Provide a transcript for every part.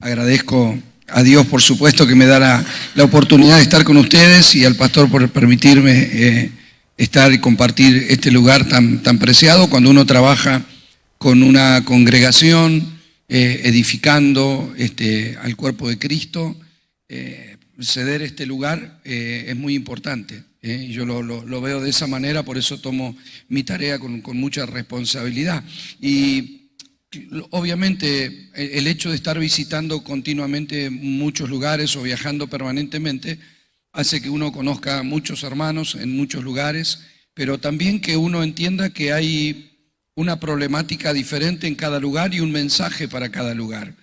Agradezco a Dios, por supuesto, que me da la oportunidad de estar con ustedes y al pastor por permitirme estar y compartir este lugar tan preciado cuando uno trabaja con una congregación, edificando al cuerpo de Cristo. Ceder este lugar es muy importante. Yo lo veo de esa manera, por eso tomo mi tarea con mucha responsabilidad. Y obviamente el hecho de estar visitando continuamente muchos lugares o viajando permanentemente hace que uno conozca muchos hermanos en muchos lugares, pero también que uno entienda que hay una problemática diferente en cada lugar y un mensaje para cada lugar.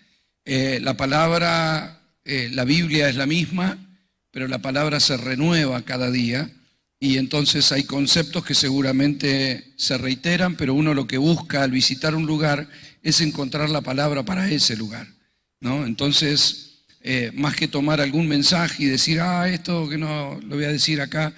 La palabra, la Biblia es la misma, pero la palabra se renueva cada día. Y entonces hay conceptos que seguramente se reiteran, pero uno lo que busca al visitar un lugar es encontrar la palabra para ese lugar, ¿no? Entonces, más que tomar algún mensaje y decir, esto que no lo voy a decir acá,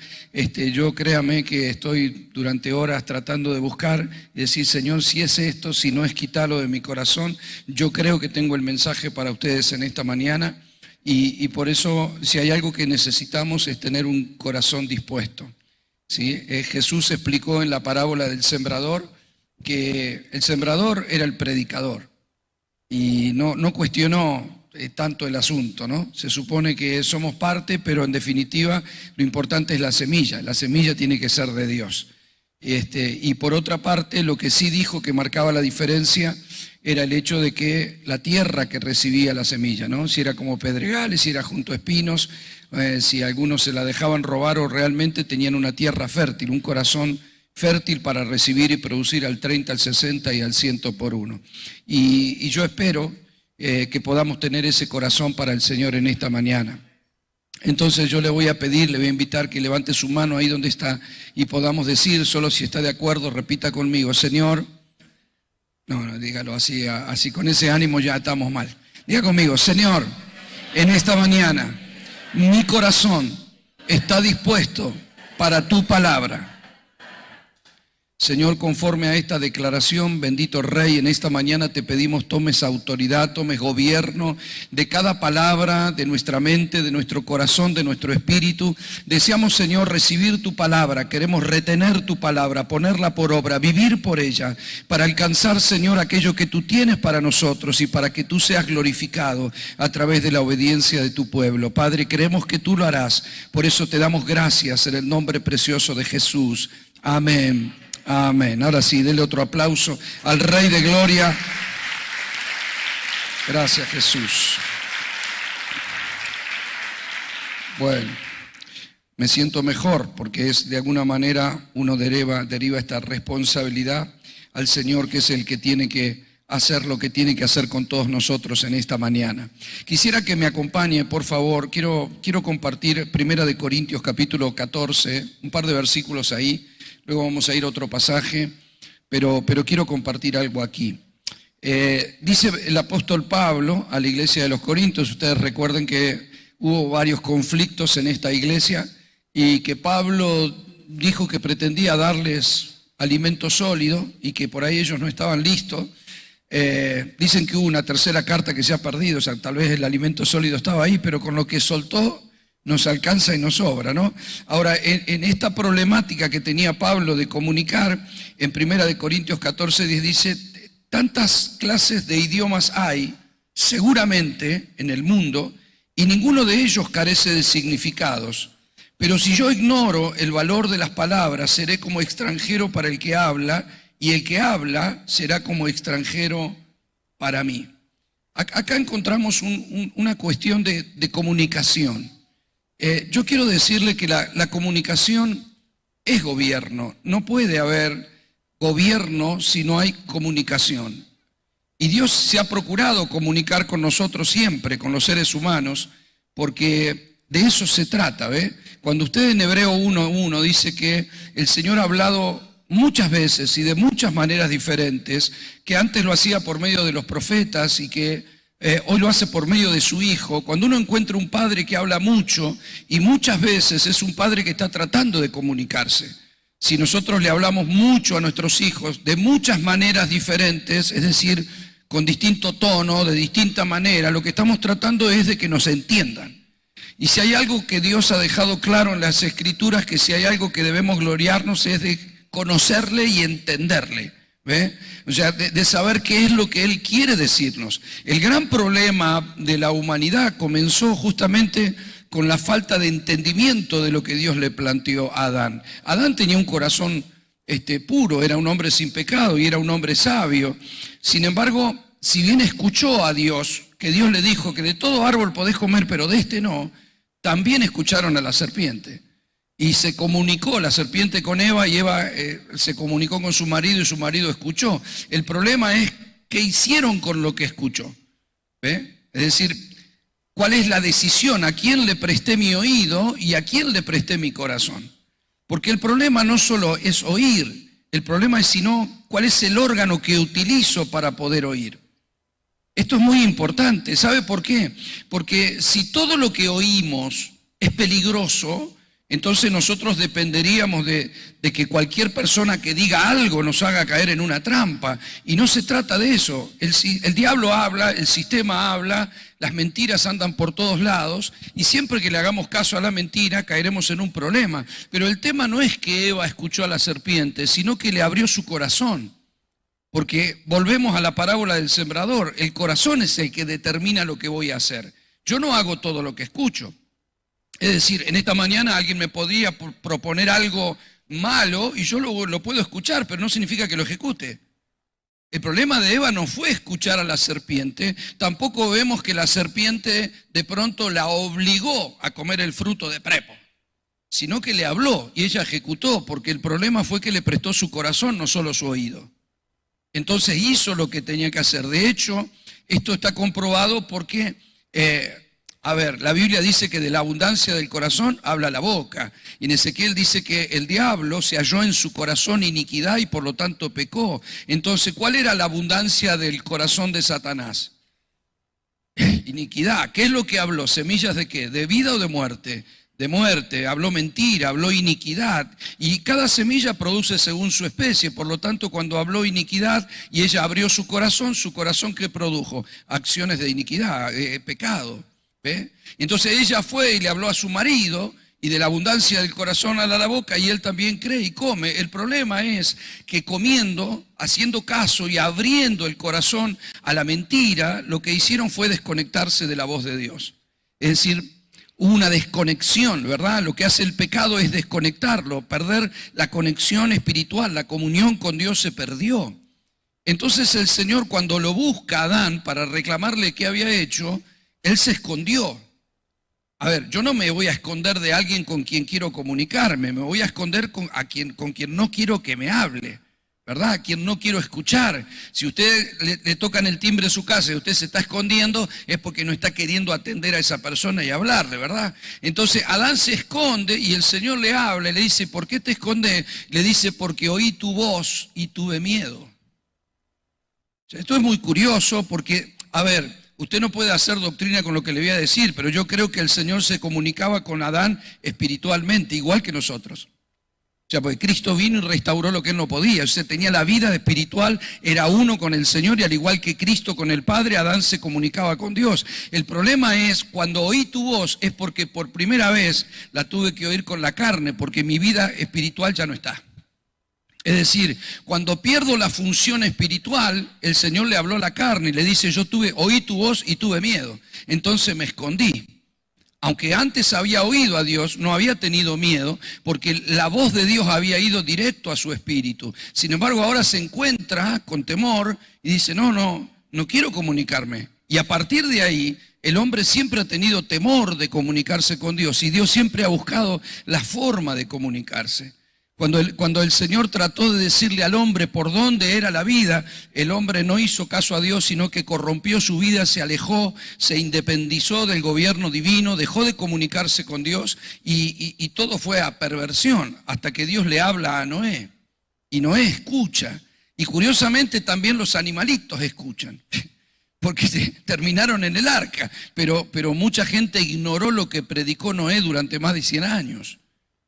yo créame que estoy durante horas tratando de buscar y decir, Señor, si es esto, si no es quitarlo de mi corazón, yo creo que tengo el mensaje para ustedes en esta mañana. Y por eso, si hay algo que necesitamos es tener un corazón dispuesto, ¿sí? Jesús explicó en la parábola del sembrador que el sembrador era el predicador y no cuestionó tanto el asunto, ¿no? Se supone que somos parte, pero en definitiva lo importante es la semilla tiene que ser de Dios. Y por otra parte, lo que sí dijo que marcaba la diferencia era el hecho de que la tierra que recibía la semilla, ¿no? Si era como pedregales, si era junto a espinos, si algunos se la dejaban robar o realmente tenían una tierra fértil, un corazón fértil para recibir y producir al 30, al 60 y al 100 por uno. Y yo espero que podamos tener ese corazón para el Señor en esta mañana. Entonces yo le voy a pedir, le voy a invitar que levante su mano ahí donde está y podamos decir, solo si está de acuerdo, repita conmigo, Señor. No, dígalo así con ese ánimo ya estamos mal. Diga conmigo, Señor, en esta mañana mi corazón está dispuesto para tu palabra. Señor, conforme a esta declaración, bendito Rey, en esta mañana te pedimos tomes autoridad, tomes gobierno de cada palabra, de nuestra mente, de nuestro corazón, de nuestro espíritu. Deseamos, Señor, recibir tu palabra, queremos retener tu palabra, ponerla por obra, vivir por ella, para alcanzar, Señor, aquello que tú tienes para nosotros y para que tú seas glorificado a través de la obediencia de tu pueblo. Padre, creemos que tú lo harás, por eso te damos gracias en el nombre precioso de Jesús. Amén. Amén. Ahora sí, denle otro aplauso al Rey de Gloria. Gracias, Jesús. Bueno, me siento mejor porque es de alguna manera uno deriva esta responsabilidad al Señor, que es el que tiene que hacer lo que tiene que hacer con todos nosotros en esta mañana. Quisiera que me acompañe, por favor. Quiero compartir 1 Corintios capítulo 14, un par de versículos ahí. Luego vamos a ir a otro pasaje, pero quiero compartir algo aquí. Dice el apóstol Pablo a la iglesia de los Corintios, ustedes recuerden que hubo varios conflictos en esta iglesia y que Pablo dijo que pretendía darles alimento sólido y que por ahí ellos no estaban listos. Dicen que hubo una tercera carta que se ha perdido, o sea, tal vez el alimento sólido estaba ahí, pero con lo que soltó nos alcanza y nos sobra, ¿no? Ahora, en esta problemática que tenía Pablo de comunicar, en 1 Corintios 14:10 dice, tantas clases de idiomas hay, seguramente, en el mundo, y ninguno de ellos carece de significados. Pero si yo ignoro el valor de las palabras, seré como extranjero para el que habla, y el que habla será como extranjero para mí. Acá encontramos una cuestión de comunicación. Yo quiero decirle que la comunicación es gobierno. No puede haber gobierno si no hay comunicación. Y Dios se ha procurado comunicar con nosotros siempre, con los seres humanos, porque de eso se trata, ¿ve? Cuando usted en Hebreo 1:1 dice que el Señor ha hablado muchas veces y de muchas maneras diferentes, que antes lo hacía por medio de los profetas y que hoy lo hace por medio de su Hijo. Cuando uno encuentra un padre que habla mucho y muchas veces es un padre que está tratando de comunicarse. Si nosotros le hablamos mucho a nuestros hijos de muchas maneras diferentes, es decir, con distinto tono, de distinta manera, lo que estamos tratando es de que nos entiendan. Y si hay algo que Dios ha dejado claro en las Escrituras, que si hay algo que debemos gloriarnos es de conocerle y entenderle. ¿Ve? O sea, de saber qué es lo que Él quiere decirnos. El gran problema de la humanidad comenzó justamente con la falta de entendimiento de lo que Dios le planteó a Adán. Adán tenía un corazón puro, era un hombre sin pecado y era un hombre sabio. Sin embargo, si bien escuchó a Dios, que Dios le dijo que de todo árbol podés comer, pero de este no, también escucharon a la serpiente. Y se comunicó la serpiente con Eva y Eva se comunicó con su marido y su marido escuchó. El problema es qué hicieron con lo que escuchó. ¿Ve? Es decir, ¿cuál es la decisión? ¿A quién le presté mi oído y a quién le presté mi corazón? Porque el problema no solo es oír, el problema es sino cuál es el órgano que utilizo para poder oír. Esto es muy importante. ¿Sabe por qué? Porque si todo lo que oímos es peligroso, entonces nosotros dependeríamos de que cualquier persona que diga algo nos haga caer en una trampa. Y no se trata de eso. El diablo habla, el sistema habla, las mentiras andan por todos lados y siempre que le hagamos caso a la mentira caeremos en un problema. Pero el tema no es que Eva escuchó a la serpiente, sino que le abrió su corazón. Porque volvemos a la parábola del sembrador. El corazón es el que determina lo que voy a hacer. Yo no hago todo lo que escucho. Es decir, en esta mañana alguien me podría proponer algo malo y yo lo puedo escuchar, pero no significa que lo ejecute. El problema de Eva no fue escuchar a la serpiente, tampoco vemos que la serpiente de pronto la obligó a comer el fruto de prepo, sino que le habló y ella ejecutó, porque el problema fue que le prestó su corazón, no solo su oído. Entonces hizo lo que tenía que hacer. De hecho, esto está comprobado porque... la Biblia dice que de la abundancia del corazón habla la boca. Y en Ezequiel dice que el diablo se halló en su corazón iniquidad y por lo tanto pecó. Entonces, ¿cuál era la abundancia del corazón de Satanás? Iniquidad. ¿Qué es lo que habló? ¿Semillas de qué? ¿De vida o de muerte? De muerte. Habló mentira, habló iniquidad. Y cada semilla produce según su especie. Por lo tanto, cuando habló iniquidad y ella abrió su corazón, ¿qué produjo? Acciones de iniquidad, pecado. ¿Ve? Entonces ella fue y le habló a su marido y de la abundancia del corazón habla la boca y él también cree y come. El problema es que comiendo, haciendo caso y abriendo el corazón a la mentira, lo que hicieron fue desconectarse de la voz de Dios. Es decir, hubo una desconexión, ¿verdad? Lo que hace el pecado es desconectarlo, perder la conexión espiritual, la comunión con Dios se perdió. Entonces el Señor, cuando lo busca a Adán para reclamarle qué había hecho, él se escondió. A ver, yo no me voy a esconder de alguien con quien quiero comunicarme, me voy a esconder con quien no quiero que me hable, ¿verdad? A quien no quiero escuchar. Si usted le tocan el timbre de su casa y usted se está escondiendo, es porque no está queriendo atender a esa persona y hablarle, ¿verdad? Entonces Adán se esconde y el Señor le habla y le dice, ¿por qué te escondes? Le dice, porque oí tu voz y tuve miedo. O sea, esto es muy curioso porque, a ver, usted no puede hacer doctrina con lo que le voy a decir, pero yo creo que el Señor se comunicaba con Adán espiritualmente, igual que nosotros. O sea, porque Cristo vino y restauró lo que él no podía. O sea, tenía la vida espiritual, era uno con el Señor y al igual que Cristo con el Padre, Adán se comunicaba con Dios. El problema es, cuando oí tu voz, es porque por primera vez la tuve que oír con la carne, porque mi vida espiritual ya no está. Es decir, cuando pierdo la función espiritual, el Señor le habló a la carne y le dice, oí tu voz y tuve miedo. Entonces me escondí. Aunque antes había oído a Dios, no había tenido miedo, porque la voz de Dios había ido directo a su espíritu. Sin embargo, ahora se encuentra con temor y dice, no quiero comunicarme. Y a partir de ahí, el hombre siempre ha tenido temor de comunicarse con Dios y Dios siempre ha buscado la forma de comunicarse. Cuando el Señor trató de decirle al hombre por dónde era la vida, el hombre no hizo caso a Dios, sino que corrompió su vida, se alejó, se independizó del gobierno divino, dejó de comunicarse con Dios y todo fue a perversión, hasta que Dios le habla a Noé. Y Noé escucha. Y curiosamente también los animalitos escuchan, porque terminaron en el arca, pero mucha gente ignoró lo que predicó Noé durante más de 100 años.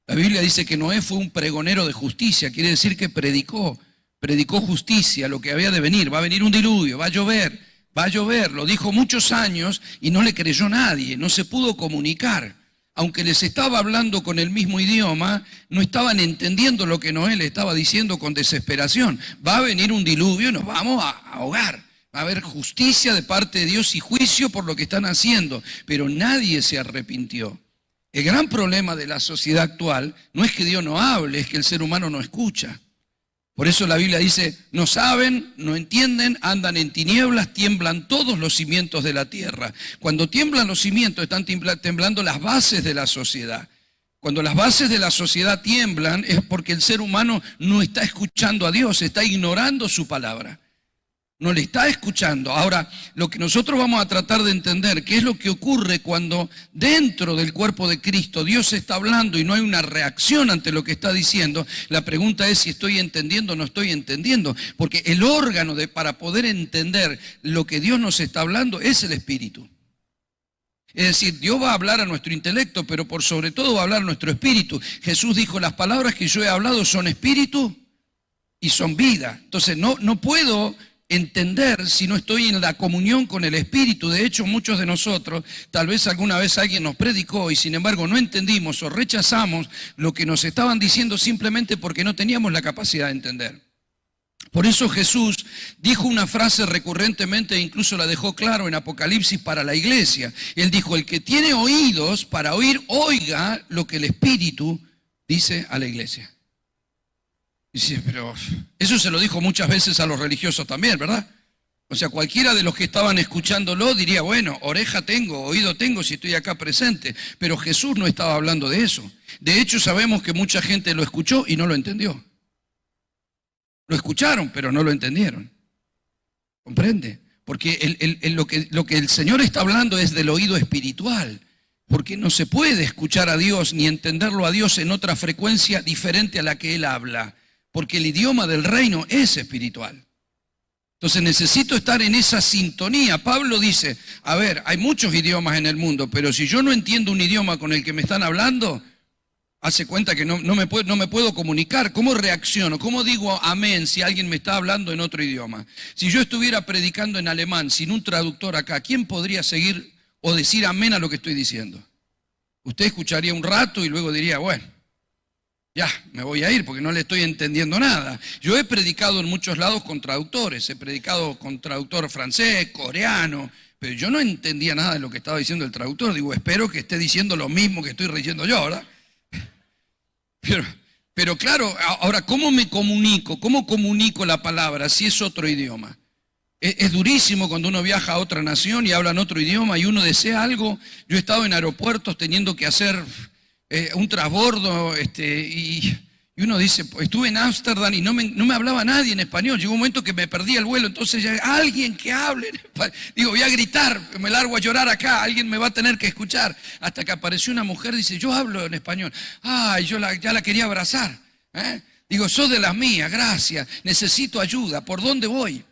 La Biblia dice que Noé fue un pregonero de justicia, quiere decir que predicó predicó justicia, lo que había de venir. Va a venir un diluvio, va a llover. Lo dijo muchos años y no le creyó nadie, no se pudo comunicar. Aunque les estaba hablando con el mismo idioma, no estaban entendiendo lo que Noé le estaba diciendo con desesperación. Va a venir un diluvio y nos vamos a ahogar. Va a haber justicia de parte de Dios y juicio por lo que están haciendo. Pero nadie se arrepintió. El gran problema de la sociedad actual no es que Dios no hable, es que el ser humano no escucha. Por eso la Biblia dice, no saben, no entienden, andan en tinieblas, tiemblan todos los cimientos de la tierra. Cuando tiemblan los cimientos, están temblando las bases de la sociedad. Cuando las bases de la sociedad tiemblan, es porque el ser humano no está escuchando a Dios, está ignorando su palabra. No le está escuchando. Ahora, lo que nosotros vamos a tratar de entender, ¿qué es lo que ocurre cuando dentro del cuerpo de Cristo Dios está hablando y no hay una reacción ante lo que está diciendo? La pregunta es si estoy entendiendo o no estoy entendiendo. Porque el órgano para poder entender lo que Dios nos está hablando es el Espíritu. Es decir, Dios va a hablar a nuestro intelecto, pero por sobre todo va a hablar a nuestro espíritu. Jesús dijo, las palabras que yo he hablado son espíritu y son vida. Entonces, no puedo entender si no estoy en la comunión con el Espíritu. De hecho, muchos de nosotros, tal vez alguna vez alguien nos predicó y sin embargo no entendimos o rechazamos lo que nos estaban diciendo simplemente porque no teníamos la capacidad de entender. Por eso Jesús dijo una frase recurrentemente, e incluso la dejó claro en Apocalipsis para la iglesia. Él dijo, el que tiene oídos para oír, oiga lo que el Espíritu dice a la iglesia. Dice, pero eso se lo dijo muchas veces a los religiosos también, ¿verdad? O sea, cualquiera de los que estaban escuchándolo diría, bueno, oreja tengo, oído tengo si estoy acá presente. Pero Jesús no estaba hablando de eso. De hecho, sabemos que mucha gente lo escuchó y no lo entendió. Lo escucharon, pero no lo entendieron. ¿Comprende? Porque lo que el Señor está hablando es del oído espiritual. Porque no se puede escuchar a Dios ni entenderlo a Dios en otra frecuencia diferente a la que Él habla. Porque el idioma del reino es espiritual. Entonces necesito estar en esa sintonía. Pablo dice, a ver, hay muchos idiomas en el mundo, pero si yo no entiendo un idioma con el que me están hablando, hace cuenta que no me puedo comunicar. ¿Cómo reacciono? ¿Cómo digo amén si alguien me está hablando en otro idioma? Si yo estuviera predicando en alemán sin un traductor acá, ¿quién podría seguir o decir amén a lo que estoy diciendo? Usted escucharía un rato y luego diría, bueno, ya, me voy a ir porque no le estoy entendiendo nada. Yo he predicado en muchos lados con traductores, he predicado con traductor francés, coreano, pero yo no entendía nada de lo que estaba diciendo el traductor. Digo, espero que esté diciendo lo mismo que estoy leyendo yo, ¿verdad? Pero claro, ahora, ¿cómo me comunico? ¿Cómo comunico la palabra si es otro idioma? Es durísimo cuando uno viaja a otra nación y habla en otro idioma y uno desea algo. Yo he estado en aeropuertos teniendo que hacer un transbordo y uno dice, pues, estuve en Ámsterdam y no me hablaba nadie en español. Llegó un momento que me perdí el vuelo, entonces ya, alguien que hable en español. Digo, voy a gritar, me largo a llorar acá, alguien me va a tener que escuchar. Hasta que apareció una mujer, dice, yo hablo en español. Ay, ya la quería abrazar. Digo, sos de las mías, gracias, necesito ayuda, ¿por dónde voy?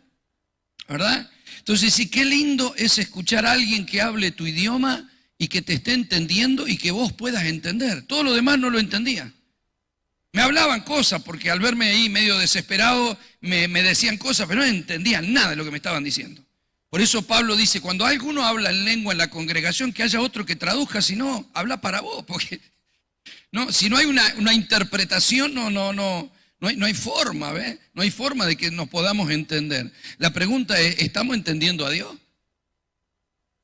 ¿Verdad? Entonces, sí, qué lindo es escuchar a alguien que hable tu idioma y que te esté entendiendo y que vos puedas entender. Todo lo demás no lo entendía. Me hablaban cosas porque al verme ahí medio desesperado me decían cosas, pero no entendían nada de lo que me estaban diciendo. Por eso Pablo dice, cuando alguno habla en lengua en la congregación, que haya otro que traduzca, si no, habla para vos, porque no, si no hay una interpretación, no hay forma, ¿ves? No hay forma de que nos podamos entender. La pregunta es, ¿estamos entendiendo a Dios?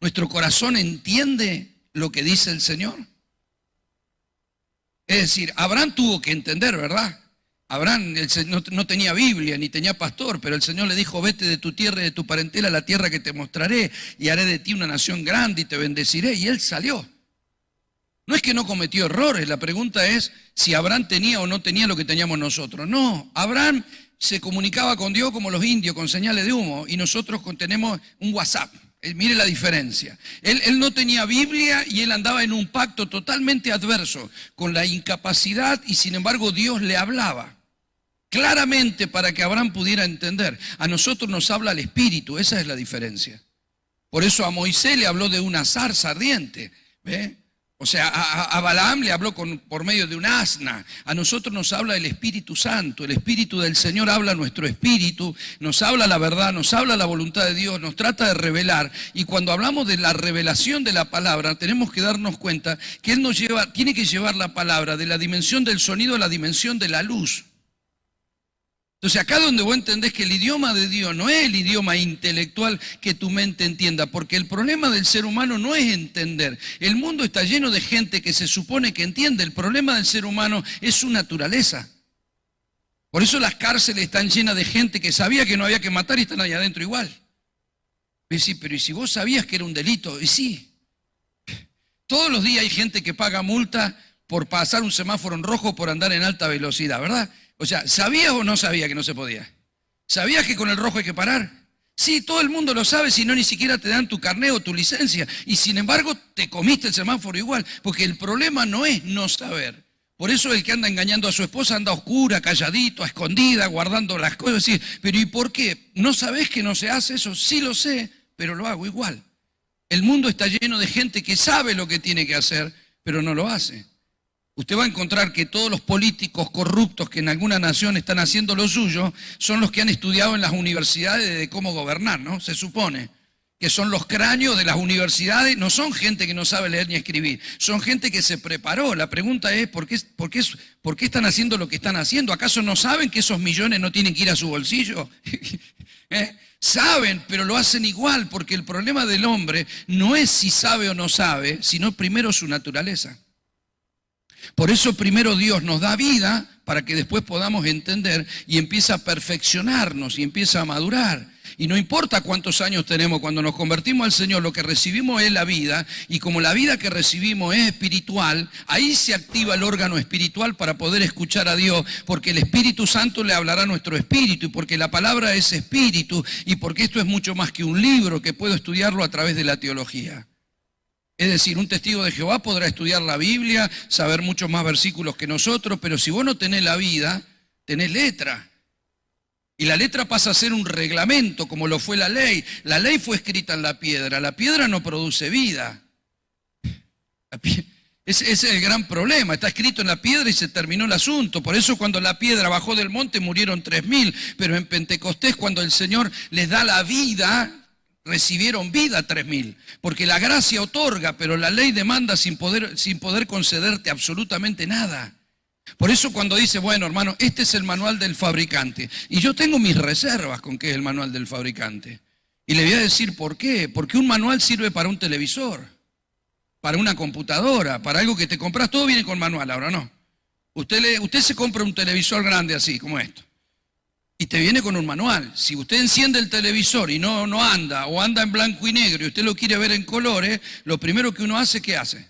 ¿Nuestro corazón entiende lo que dice el Señor? Es decir, Abraham tuvo que entender, ¿verdad? Abraham no tenía Biblia ni tenía pastor, pero el Señor le dijo, vete de tu tierra y de tu parentela a la tierra que te mostraré y haré de ti una nación grande y te bendeciré. Y él salió. No es que no cometió errores, la pregunta es si Abraham tenía o no tenía lo que teníamos nosotros. No, Abraham se comunicaba con Dios como los indios, con señales de humo, y nosotros tenemos un WhatsApp. Mire la diferencia. Él no tenía Biblia y él andaba en un pacto totalmente adverso, con la incapacidad, y sin embargo Dios le hablaba claramente para que Abraham pudiera entender. A nosotros nos habla el Espíritu, esa es la diferencia. Por eso a Moisés le habló de una zarza ardiente, ¿ve? O sea, a Balaam le habló por medio de un asna. A nosotros nos habla el Espíritu Santo. El Espíritu del Señor habla a nuestro espíritu, nos habla la verdad, nos habla la voluntad de Dios, nos trata de revelar. Y cuando hablamos de la revelación de la palabra, tenemos que darnos cuenta que Él tiene que llevar la palabra de la dimensión del sonido a la dimensión de la luz. Entonces acá donde vos entendés que el idioma de Dios no es el idioma intelectual que tu mente entienda, porque el problema del ser humano no es entender. El mundo está lleno de gente que se supone que entiende. El problema del ser humano es su naturaleza. Por eso las cárceles están llenas de gente que sabía que no había que matar y están ahí adentro igual. Y sí, pero ¿y si vos sabías que era un delito? Y sí. Todos los días hay gente que paga multa por pasar un semáforo en rojo por andar en alta velocidad, ¿verdad? O sea, ¿sabías o no sabías que no se podía? ¿Sabías que con el rojo hay que parar? Sí, todo el mundo lo sabe, si no ni siquiera te dan tu carnet o tu licencia. Y sin embargo, te comiste el semáforo igual, porque el problema no es no saber. Por eso el que anda engañando a su esposa anda a oscura, calladito, a escondida, guardando las cosas. Sí, pero ¿y por qué? ¿No sabés que no se hace eso? Sí lo sé, pero lo hago igual. El mundo está lleno de gente que sabe lo que tiene que hacer, pero no lo hace. Usted va a encontrar que todos los políticos corruptos que en alguna nación están haciendo lo suyo son los que han estudiado en las universidades de cómo gobernar, ¿no? Se supone que son los cráneos de las universidades, no son gente que no sabe leer ni escribir, son gente que se preparó. La pregunta es, ¿por qué están haciendo lo que están haciendo? ¿Acaso no saben que esos millones no tienen que ir a su bolsillo? Saben, pero lo hacen igual, porque el problema del hombre no es si sabe o no sabe, sino primero su naturaleza. Por eso primero Dios nos da vida para que después podamos entender y empieza a perfeccionarnos y empieza a madurar. Y no importa cuántos años tenemos, cuando nos convertimos al Señor, lo que recibimos es la vida, y como la vida que recibimos es espiritual, ahí se activa el órgano espiritual para poder escuchar a Dios, porque el Espíritu Santo le hablará a nuestro espíritu, y porque la palabra es espíritu, y porque esto es mucho más que un libro que puedo estudiarlo a través de la teología. Es decir, un testigo de Jehová podrá estudiar la Biblia, saber muchos más versículos que nosotros, pero si vos no tenés la vida, tenés letra. Y la letra pasa a ser un reglamento, como lo fue la ley. La ley fue escrita en la piedra no produce vida. Ese es el gran problema, está escrito en la piedra y se terminó el asunto. Por eso cuando la piedra bajó del monte murieron 3.000, pero en Pentecostés cuando el Señor les da la vida, recibieron vida 3.000, porque la gracia otorga, pero la ley demanda sin poder concederte absolutamente nada. Por eso cuando dice, bueno hermano, este es el manual del fabricante, y yo tengo mis reservas con qué es el manual del fabricante, y le voy a decir por qué. Porque un manual sirve para un televisor, para una computadora, para algo que te compras, todo viene con manual, ahora no. Usted se compra un televisor grande así, como esto, y te viene con un manual. Si usted enciende el televisor y no anda, o anda en blanco y negro, y usted lo quiere ver en colores, lo primero que uno hace, ¿qué hace?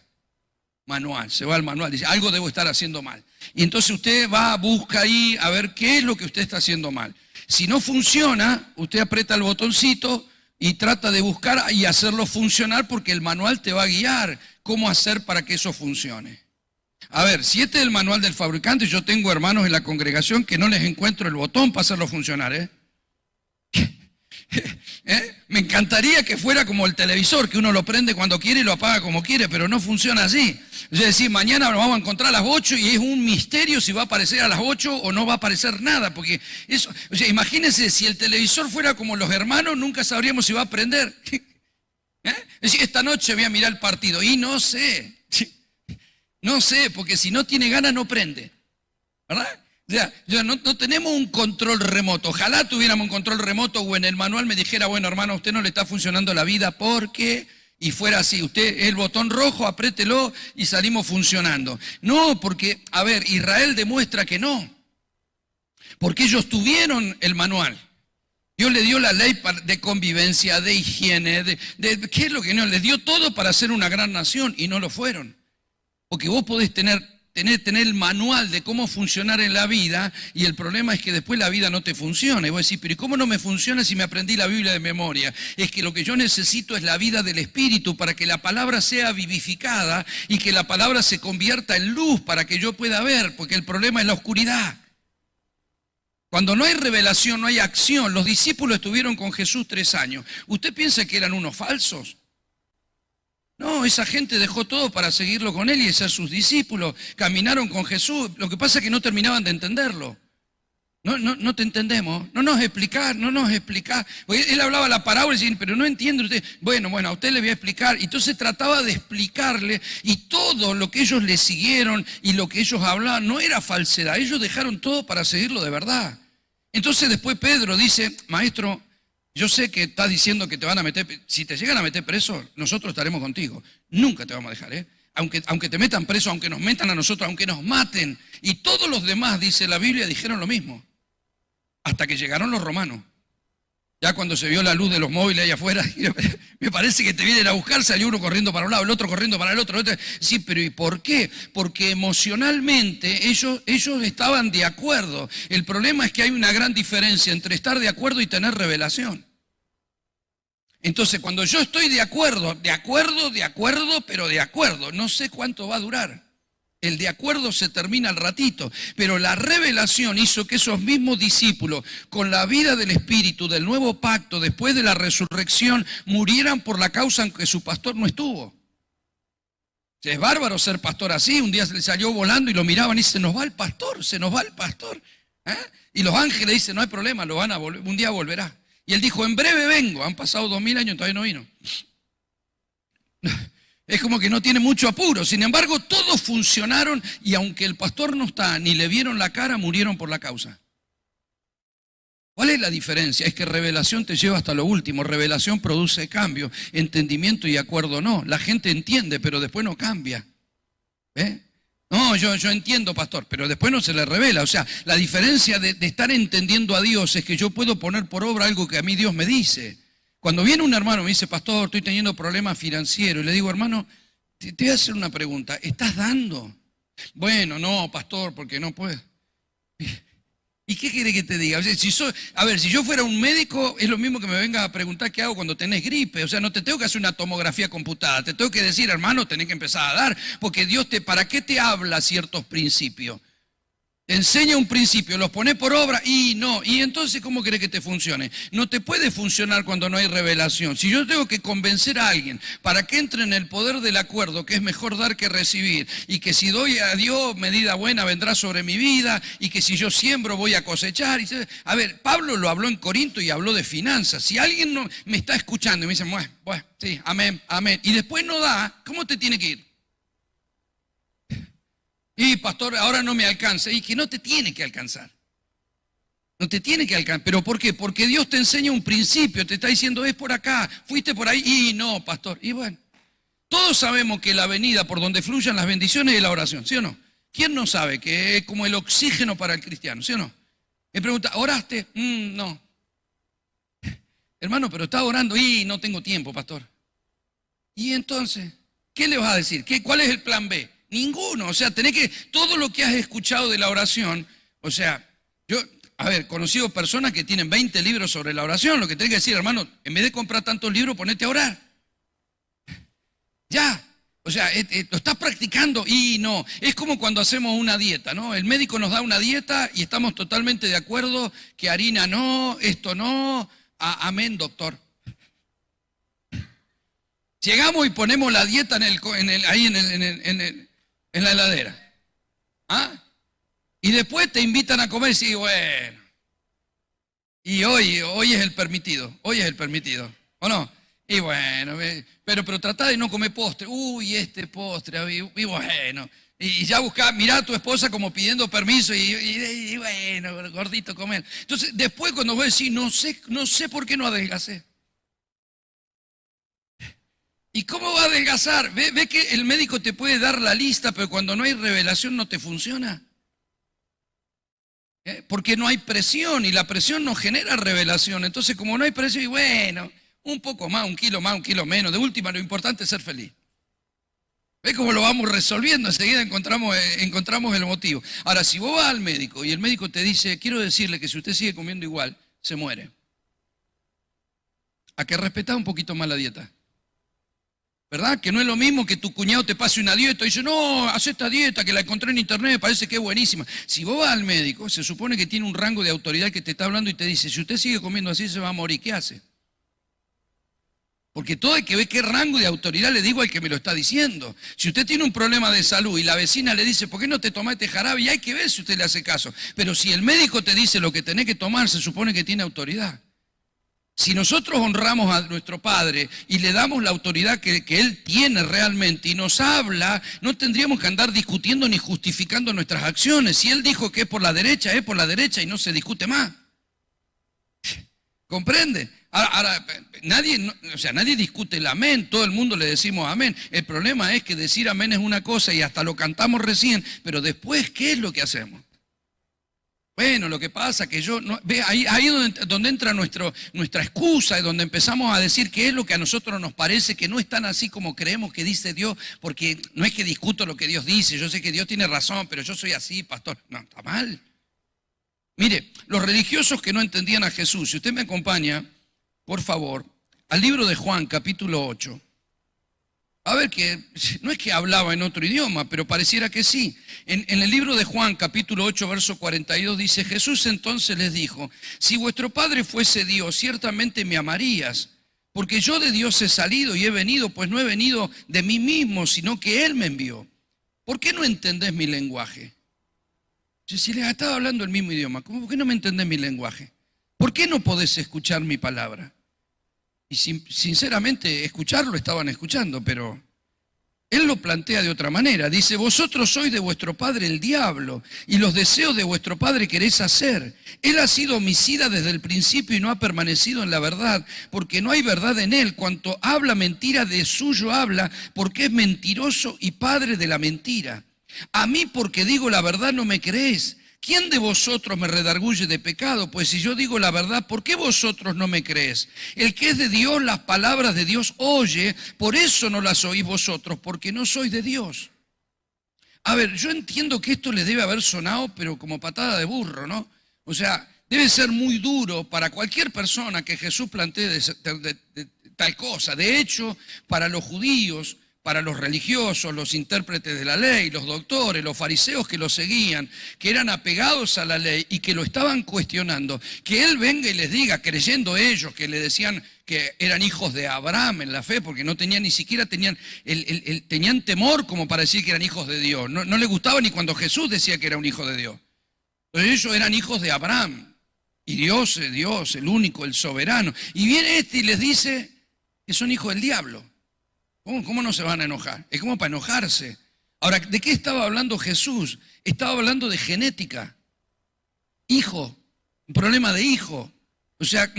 Manual, se va al manual, dice, algo debo estar haciendo mal. Y entonces usted va, busca ahí a ver qué es lo que usted está haciendo mal. Si no funciona, usted aprieta el botoncito y trata de buscar y hacerlo funcionar, porque el manual te va a guiar cómo hacer para que eso funcione. A ver, si este es el manual del fabricante, yo tengo hermanos en la congregación que no les encuentro el botón para hacerlo funcionar, Me encantaría que fuera como el televisor, que uno lo prende cuando quiere y lo apaga como quiere, pero no funciona así. Es decir, mañana nos vamos a encontrar a las 8 y es un misterio si va a aparecer a las 8 o no va a aparecer nada, porque eso, o sea, imagínense, si el televisor fuera como los hermanos, nunca sabríamos si va a prender. Es decir, esta noche voy a mirar el partido y no sé, porque si no tiene ganas no prende, ¿verdad? O sea, no tenemos un control remoto. Ojalá tuviéramos un control remoto o en el manual me dijera, bueno hermano, a usted no le está funcionando la vida porque, y fuera así, usted el botón rojo, apriételo y salimos funcionando. No, porque, a ver, Israel demuestra que no, porque ellos tuvieron el manual. Dios le dio la ley de convivencia, de higiene, ¿qué es lo que no? Les dio todo para ser una gran nación y no lo fueron. Porque vos podés tener el manual de cómo funcionar en la vida, y el problema es que después la vida no te funciona. Y vos decís, pero ¿y cómo no me funciona si me aprendí la Biblia de memoria? Es que lo que yo necesito es la vida del Espíritu para que la palabra sea vivificada y que la palabra se convierta en luz para que yo pueda ver, porque el problema es la oscuridad. Cuando no hay revelación, no hay acción. Los discípulos estuvieron con Jesús 3 años. ¿Usted piensa que eran unos falsos? No, esa gente dejó todo para seguirlo con él y ser sus discípulos. Caminaron con Jesús. Lo que pasa es que no terminaban de entenderlo. No te entendemos. No nos explicás. Porque él hablaba la parábola y decía, pero no entiende usted. Bueno, a usted le voy a explicar. Y entonces trataba de explicarle y todo lo que ellos le siguieron y lo que ellos hablaban no era falsedad. Ellos dejaron todo para seguirlo de verdad. Entonces después Pedro dice, maestro, yo sé que estás diciendo que te van a meter, si te llegan a meter preso, nosotros estaremos contigo. Nunca te vamos a dejar, ¿eh? Aunque te metan preso, aunque nos metan a nosotros, aunque nos maten. Y todos los demás, dice la Biblia, dijeron lo mismo. Hasta que llegaron los romanos. Ya cuando se vio la luz de los móviles allá afuera, me parece que te vienen a buscar, salió uno corriendo para un lado, el otro corriendo para el otro. Sí, pero ¿y por qué? Porque emocionalmente ellos estaban de acuerdo. El problema es que hay una gran diferencia entre estar de acuerdo y tener revelación. Entonces, cuando yo estoy de acuerdo, pero de acuerdo, no sé cuánto va a durar. El de acuerdo se termina al ratito, pero la revelación hizo que esos mismos discípulos, con la vida del Espíritu, del nuevo pacto, después de la resurrección, murieran por la causa en que su pastor no estuvo. Es bárbaro ser pastor así. Un día se le salió volando y lo miraban y se nos va el pastor. ¿Eh? Y los ángeles dicen, no hay problema, un día volverá. Y él dijo, en breve vengo. Han pasado 2000 años y todavía no vino. Es como que no tiene mucho apuro. Sin embargo, todos funcionaron y aunque el pastor no está, ni le vieron la cara, murieron por la causa. ¿Cuál es la diferencia? Es que revelación te lleva hasta lo último. Revelación produce cambio, entendimiento y acuerdo no. La gente entiende, pero después no cambia. ¿Ve? No, yo entiendo, pastor, pero después no se le revela. O sea, la diferencia de estar entendiendo a Dios es que yo puedo poner por obra algo que a mí Dios me dice. Cuando viene un hermano y me dice, pastor, estoy teniendo problemas financieros, y le digo, hermano, te voy a hacer una pregunta, ¿estás dando? Bueno, no, pastor, porque no puedo. ¿Y qué quiere que te diga? O sea, si yo fuera un médico, es lo mismo que me vengas a preguntar qué hago cuando tenés gripe. O sea, no te tengo que hacer una tomografía computada, te tengo que decir, hermano, tenés que empezar a dar, porque Dios ¿para qué te habla ciertos principios? Te enseña un principio, los pone por obra y no. ¿Y entonces cómo querés que te funcione? No te puede funcionar cuando no hay revelación. Si yo tengo que convencer a alguien para que entre en el poder del acuerdo, que es mejor dar que recibir, y que si doy a Dios, medida buena vendrá sobre mi vida, y que si yo siembro voy a cosechar. A ver, Pablo lo habló en Corinto y habló de finanzas. Si alguien no me está escuchando y me dice, bueno, sí, amén, y después no da, ¿cómo te tiene que ir? Y pastor, ahora no me alcanza. Y que no te tiene que alcanzar. No te tiene que alcanzar. ¿Pero por qué? Porque Dios te enseña un principio. Te está diciendo, es por acá. Fuiste por ahí. Y no, pastor. Y bueno, todos sabemos que la avenida por donde fluyan las bendiciones es la oración. ¿Sí o no? ¿Quién no sabe que es como el oxígeno para el cristiano? ¿Sí o no? Me pregunta, ¿oraste? No. Hermano, pero está orando. Y no tengo tiempo, pastor. Y entonces, ¿qué le vas a decir? ¿Cuál es el plan B? Ninguno. O sea, todo lo que has escuchado de la oración, o sea, conocido personas que tienen 20 libros sobre la oración, lo que tenés que decir, hermano, en vez de comprar tantos libros, ponete a orar. Ya. O sea, lo estás practicando y no. Es como cuando hacemos una dieta, ¿no? El médico nos da una dieta y estamos totalmente de acuerdo que harina no, esto no, amén, doctor. Llegamos y ponemos la dieta en la heladera. ¿Ah? Y después te invitan a comer y sí, bueno. Y hoy es el permitido. ¿O no? Y bueno, pero trata de no comer postre. Uy, este postre, y bueno. Y ya mirá a tu esposa como pidiendo permiso y bueno, gordito, comer. Entonces, después cuando vos decís, no sé por qué no adelgacé. ¿Y cómo va a adelgazar? ¿Ve que el médico te puede dar la lista, pero cuando no hay revelación no te funciona? Porque no hay presión y la presión no genera revelación. Entonces, como no hay presión, y bueno, un poco más, un kilo menos. De última, lo importante es ser feliz. ¿Ve cómo lo vamos resolviendo? Enseguida encontramos el motivo. Ahora, si vos vas al médico y el médico te dice, quiero decirle que si usted sigue comiendo igual, se muere. ¿A que respetás un poquito más la dieta? ¿Verdad? Que no es lo mismo que tu cuñado te pase una dieta y dice, no, haz esta dieta que la encontré en internet, me parece que es buenísima. Si vos vas al médico, se supone que tiene un rango de autoridad que te está hablando y te dice, si usted sigue comiendo así se va a morir, ¿qué hace? Porque todo hay que ver qué rango de autoridad le digo al que me lo está diciendo. Si usted tiene un problema de salud y la vecina le dice, ¿por qué no te tomás este jarabe? Y hay que ver si usted le hace caso. Pero si el médico te dice lo que tenés que tomar, se supone que tiene autoridad. Si nosotros honramos a nuestro Padre y le damos la autoridad que Él tiene realmente y nos habla, no tendríamos que andar discutiendo ni justificando nuestras acciones. Si Él dijo que es por la derecha y no se discute más. ¿Comprende? Ahora, nadie discute el amén, todo el mundo le decimos amén. El problema es que decir amén es una cosa y hasta lo cantamos recién, pero después, ¿qué es lo que hacemos? Bueno, lo que pasa es que ahí es donde entra nuestra excusa, y donde empezamos a decir qué es lo que a nosotros nos parece, que no es tan así como creemos que dice Dios, porque no es que discuto lo que Dios dice, yo sé que Dios tiene razón, pero yo soy así, pastor. No, está mal. Mire, los religiosos que no entendían a Jesús, si usted me acompaña, por favor, al libro de Juan, capítulo 8. A ver, que no es que hablaba en otro idioma, pero pareciera que sí. En el libro de Juan, capítulo 8, verso 42, dice, Jesús entonces les dijo, si vuestro Padre fuese Dios, ciertamente me amarías, porque yo de Dios he salido y he venido, pues no he venido de mí mismo, sino que Él me envió. ¿Por qué no entendés mi lenguaje? Si les estaba hablando el mismo idioma, ¿por qué no me entendés mi lenguaje? ¿Por qué no podés escuchar mi palabra? Y sinceramente, escucharlo estaban escuchando, pero Él lo plantea de otra manera. Dice, vosotros sois de vuestro padre el diablo, y los deseos de vuestro padre queréis hacer. Él ha sido homicida desde el principio y no ha permanecido en la verdad, porque no hay verdad en él. Cuanto habla mentira, de suyo habla, porque es mentiroso y padre de la mentira. A mí, porque digo la verdad, no me creéis. ¿Quién de vosotros me redarguye de pecado? Pues si yo digo la verdad, ¿por qué vosotros no me creéis? El que es de Dios, las palabras de Dios oye, por eso no las oís vosotros, porque no sois de Dios. A ver, yo entiendo que esto le debe haber sonado, pero como patada de burro, ¿no? O sea, debe ser muy duro para cualquier persona que Jesús plantee de tal cosa. De hecho, para los judíos, para los religiosos, los intérpretes de la ley, los doctores, los fariseos que lo seguían, que eran apegados a la ley y que lo estaban cuestionando, que Él venga y les diga, creyendo ellos, que le decían que eran hijos de Abraham en la fe, porque no tenían ni siquiera, tenían temor como para decir que eran hijos de Dios. No les gustaba ni cuando Jesús decía que era un hijo de Dios. Entonces ellos eran hijos de Abraham, y Dios es Dios, el único, el soberano. Y viene y les dice que son hijos del diablo. ¿Cómo no se van a enojar? Es como para enojarse. Ahora, ¿de qué estaba hablando Jesús? Estaba hablando de genética. Hijo, un problema de hijo. O sea,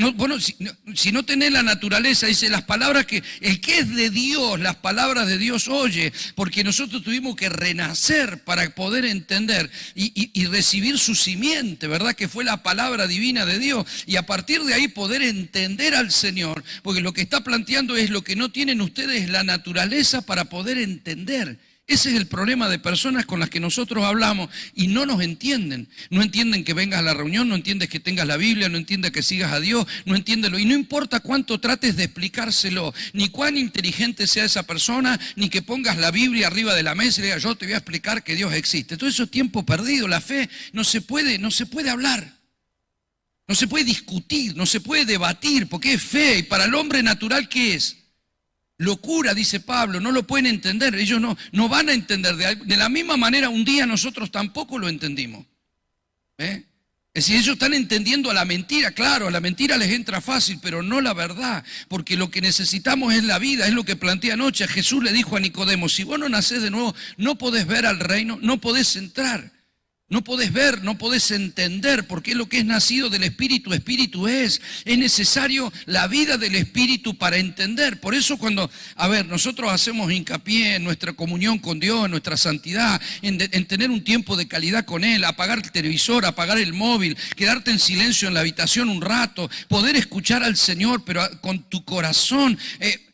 si no tenés la naturaleza, dice las palabras que, el que es de Dios, las palabras de Dios oye, porque nosotros tuvimos que renacer para poder entender y recibir su simiente, ¿verdad? Que fue la palabra divina de Dios, y a partir de ahí poder entender al Señor, porque lo que está planteando es lo que no tienen ustedes, la naturaleza para poder entender. Ese es el problema de personas con las que nosotros hablamos y no nos entienden. No entienden que vengas a la reunión, no entiendes que tengas la Biblia, no entiendes que sigas a Dios, no entienden lo. Y no importa cuánto trates de explicárselo, ni cuán inteligente sea esa persona, ni que pongas la Biblia arriba de la mesa y le digas, yo te voy a explicar que Dios existe. Todo eso es tiempo perdido. La fe no se puede hablar. No se puede discutir, no se puede debatir, porque es fe. Y para el hombre natural, ¿qué es? Locura, dice Pablo, no lo pueden entender, ellos no van a entender. De la misma manera, un día nosotros tampoco lo entendimos. Es decir, ellos están entendiendo a la mentira, claro, a la mentira les entra fácil, pero no la verdad, porque lo que necesitamos es la vida, es lo que plantea anoche. Jesús le dijo a Nicodemo, si vos no nacés de nuevo, no podés ver al reino, no podés entrar. No podés ver, no podés entender, porque lo que es nacido del Espíritu, Espíritu es. Es necesario la vida del Espíritu para entender. Por eso nosotros hacemos hincapié en nuestra comunión con Dios, en nuestra santidad, en tener un tiempo de calidad con Él, apagar el televisor, apagar el móvil, quedarte en silencio en la habitación un rato, poder escuchar al Señor, pero con tu corazón.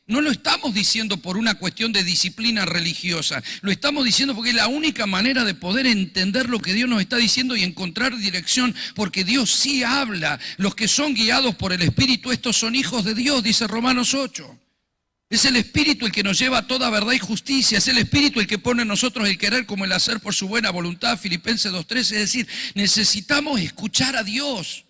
No lo estamos diciendo por una cuestión de disciplina religiosa, lo estamos diciendo porque es la única manera de poder entender lo que Dios nos está diciendo y encontrar dirección, porque Dios sí habla. Los que son guiados por el Espíritu, estos son hijos de Dios, dice Romanos 8. Es el Espíritu el que nos lleva a toda verdad y justicia, es el Espíritu el que pone en nosotros el querer como el hacer por su buena voluntad, Filipenses 2:13, es decir, necesitamos escuchar a Dios.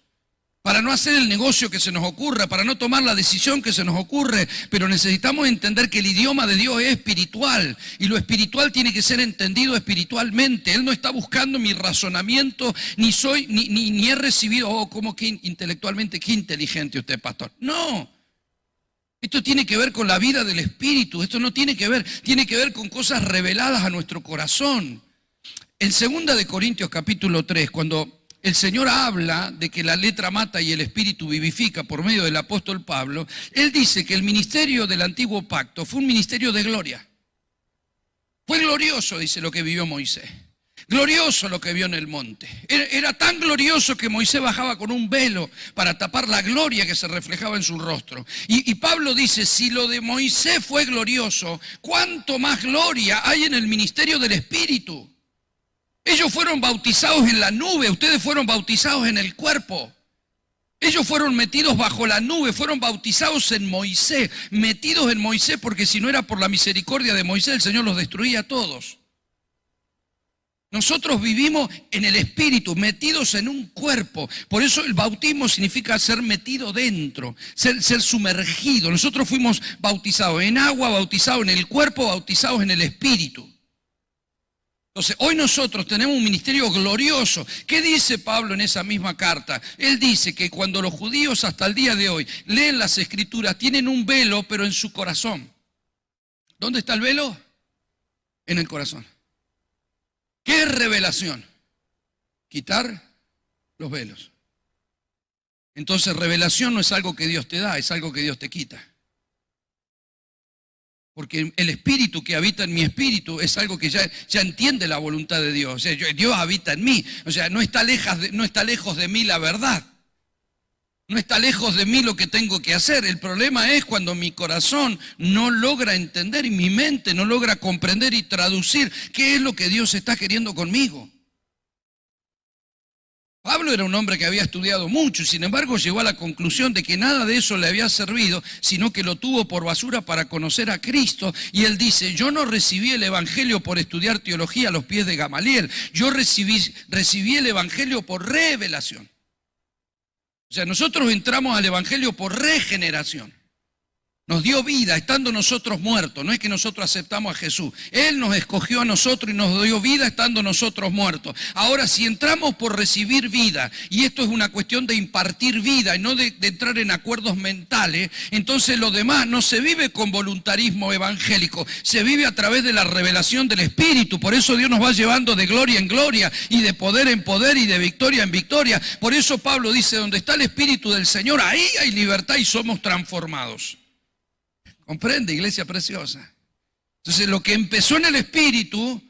para no hacer el negocio que se nos ocurra, para no tomar la decisión que se nos ocurre, pero necesitamos entender que el idioma de Dios es espiritual y lo espiritual tiene que ser entendido espiritualmente. Él no está buscando mi razonamiento, ni he recibido, como que intelectualmente, qué inteligente usted, pastor. No, esto tiene que ver con la vida del Espíritu, esto no tiene que ver con cosas reveladas a nuestro corazón. En 2 de Corintios capítulo 3, cuando el Señor habla de que la letra mata y el Espíritu vivifica por medio del apóstol Pablo, Él dice que el ministerio del antiguo pacto fue un ministerio de gloria. Fue glorioso, dice, lo que vivió Moisés. Glorioso lo que vio en el monte. Era tan glorioso que Moisés bajaba con un velo para tapar la gloria que se reflejaba en su rostro. Y Pablo dice, si lo de Moisés fue glorioso, ¿cuánto más gloria hay en el ministerio del Espíritu? Ellos fueron bautizados en la nube, ustedes fueron bautizados en el cuerpo. Ellos fueron metidos bajo la nube, fueron bautizados en Moisés, metidos en Moisés, porque si no era por la misericordia de Moisés, el Señor los destruía a todos. Nosotros vivimos en el Espíritu, metidos en un cuerpo. Por eso el bautismo significa ser metido dentro, ser sumergido. Nosotros fuimos bautizados en agua, bautizados en el cuerpo, bautizados en el Espíritu. Entonces, hoy nosotros tenemos un ministerio glorioso. ¿Qué dice Pablo en esa misma carta? Él dice que cuando los judíos hasta el día de hoy leen las Escrituras, tienen un velo, pero en su corazón. ¿Dónde está el velo? En el corazón. ¿Qué es revelación? Quitar los velos. Entonces, revelación no es algo que Dios te da, es algo que Dios te quita. Porque el espíritu que habita en mi espíritu es algo que ya entiende la voluntad de Dios. O sea, Dios habita en mí. O sea, no está lejos de mí la verdad. No está lejos de mí lo que tengo que hacer. El problema es cuando mi corazón no logra entender y mi mente no logra comprender y traducir qué es lo que Dios está queriendo conmigo. Pablo era un hombre que había estudiado mucho y sin embargo llegó a la conclusión de que nada de eso le había servido, sino que lo tuvo por basura para conocer a Cristo. Y él dice, yo no recibí el Evangelio por estudiar teología a los pies de Gamaliel, yo recibí el Evangelio por revelación. O sea, nosotros entramos al Evangelio por regeneración. Nos dio vida estando nosotros muertos, no es que nosotros aceptamos a Jesús. Él nos escogió a nosotros y nos dio vida estando nosotros muertos. Ahora, si entramos por recibir vida, y esto es una cuestión de impartir vida y no de entrar en acuerdos mentales, entonces lo demás no se vive con voluntarismo evangélico, se vive a través de la revelación del Espíritu. Por eso Dios nos va llevando de gloria en gloria y de poder en poder y de victoria en victoria. Por eso Pablo dice, donde está el Espíritu del Señor, ahí hay libertad y somos transformados. ¿Comprende, iglesia preciosa? Entonces, lo que empezó en el Espíritu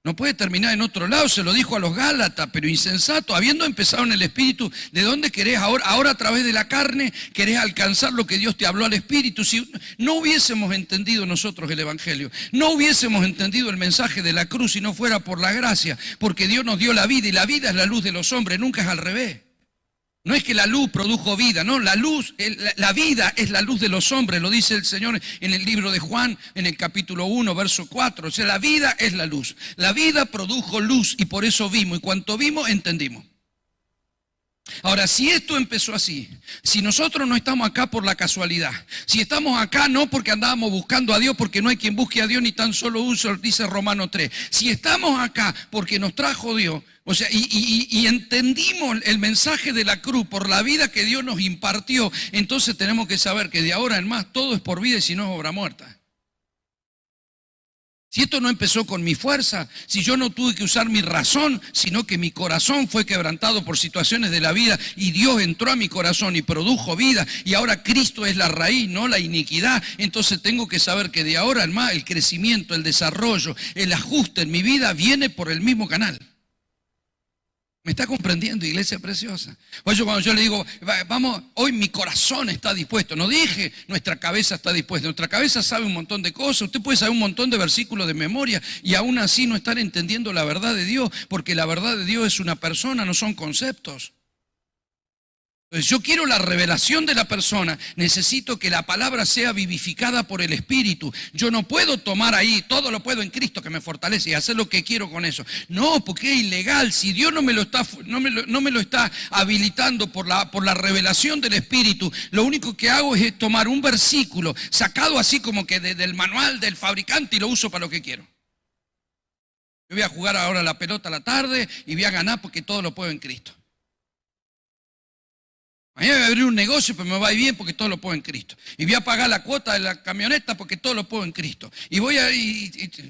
no puede terminar en otro lado. Se lo dijo a los Gálatas, pero insensato. Habiendo empezado en el Espíritu, ¿de dónde querés ahora? Ahora a través de la carne querés alcanzar lo que Dios te habló al Espíritu. Si no hubiésemos entendido nosotros el Evangelio, no hubiésemos entendido el mensaje de la cruz si no fuera por la gracia, porque Dios nos dio la vida y la vida es la luz de los hombres, nunca es al revés. No es que la luz produjo vida, no, la vida es la luz de los hombres, lo dice el Señor en el libro de Juan, en el capítulo 1, verso 4. O sea, la vida es la luz. La vida produjo luz y por eso vimos, y cuanto vimos, entendimos. Ahora, si esto empezó así, si nosotros no estamos acá por la casualidad, si estamos acá no porque andábamos buscando a Dios, porque no hay quien busque a Dios ni tan solo uno, dice Romanos 3, si estamos acá porque nos trajo Dios, o sea, y entendimos el mensaje de la cruz por la vida que Dios nos impartió, entonces tenemos que saber que de ahora en más todo es por vida y si no es obra muerta. Si esto no empezó con mi fuerza, si yo no tuve que usar mi razón, sino que mi corazón fue quebrantado por situaciones de la vida y Dios entró a mi corazón y produjo vida y ahora Cristo es la raíz, no la iniquidad, entonces tengo que saber que de ahora en más el crecimiento, el desarrollo, el ajuste en mi vida viene por el mismo canal. ¿Me está comprendiendo, iglesia preciosa? Por eso cuando yo le digo, vamos, hoy mi corazón está dispuesto. No dije, nuestra cabeza está dispuesta. Nuestra cabeza sabe un montón de cosas. Usted puede saber un montón de versículos de memoria y aún así no estar entendiendo la verdad de Dios, porque la verdad de Dios es una persona, no son conceptos. Entonces yo quiero la revelación de la persona, necesito que la palabra sea vivificada por el Espíritu. Yo no puedo tomar ahí, todo lo puedo en Cristo que me fortalece y hacer lo que quiero con eso. No, porque es ilegal. Si Dios no me lo está habilitando por la revelación del Espíritu, lo único que hago es tomar un versículo sacado así como que del manual del fabricante y lo uso para lo que quiero. Yo voy a jugar ahora la pelota a la tarde y voy a ganar porque todo lo puedo en Cristo. Mañana voy a abrir un negocio, pero me va a ir bien porque todo lo puedo en Cristo. Y voy a pagar la cuota de la camioneta porque todo lo puedo en Cristo. Y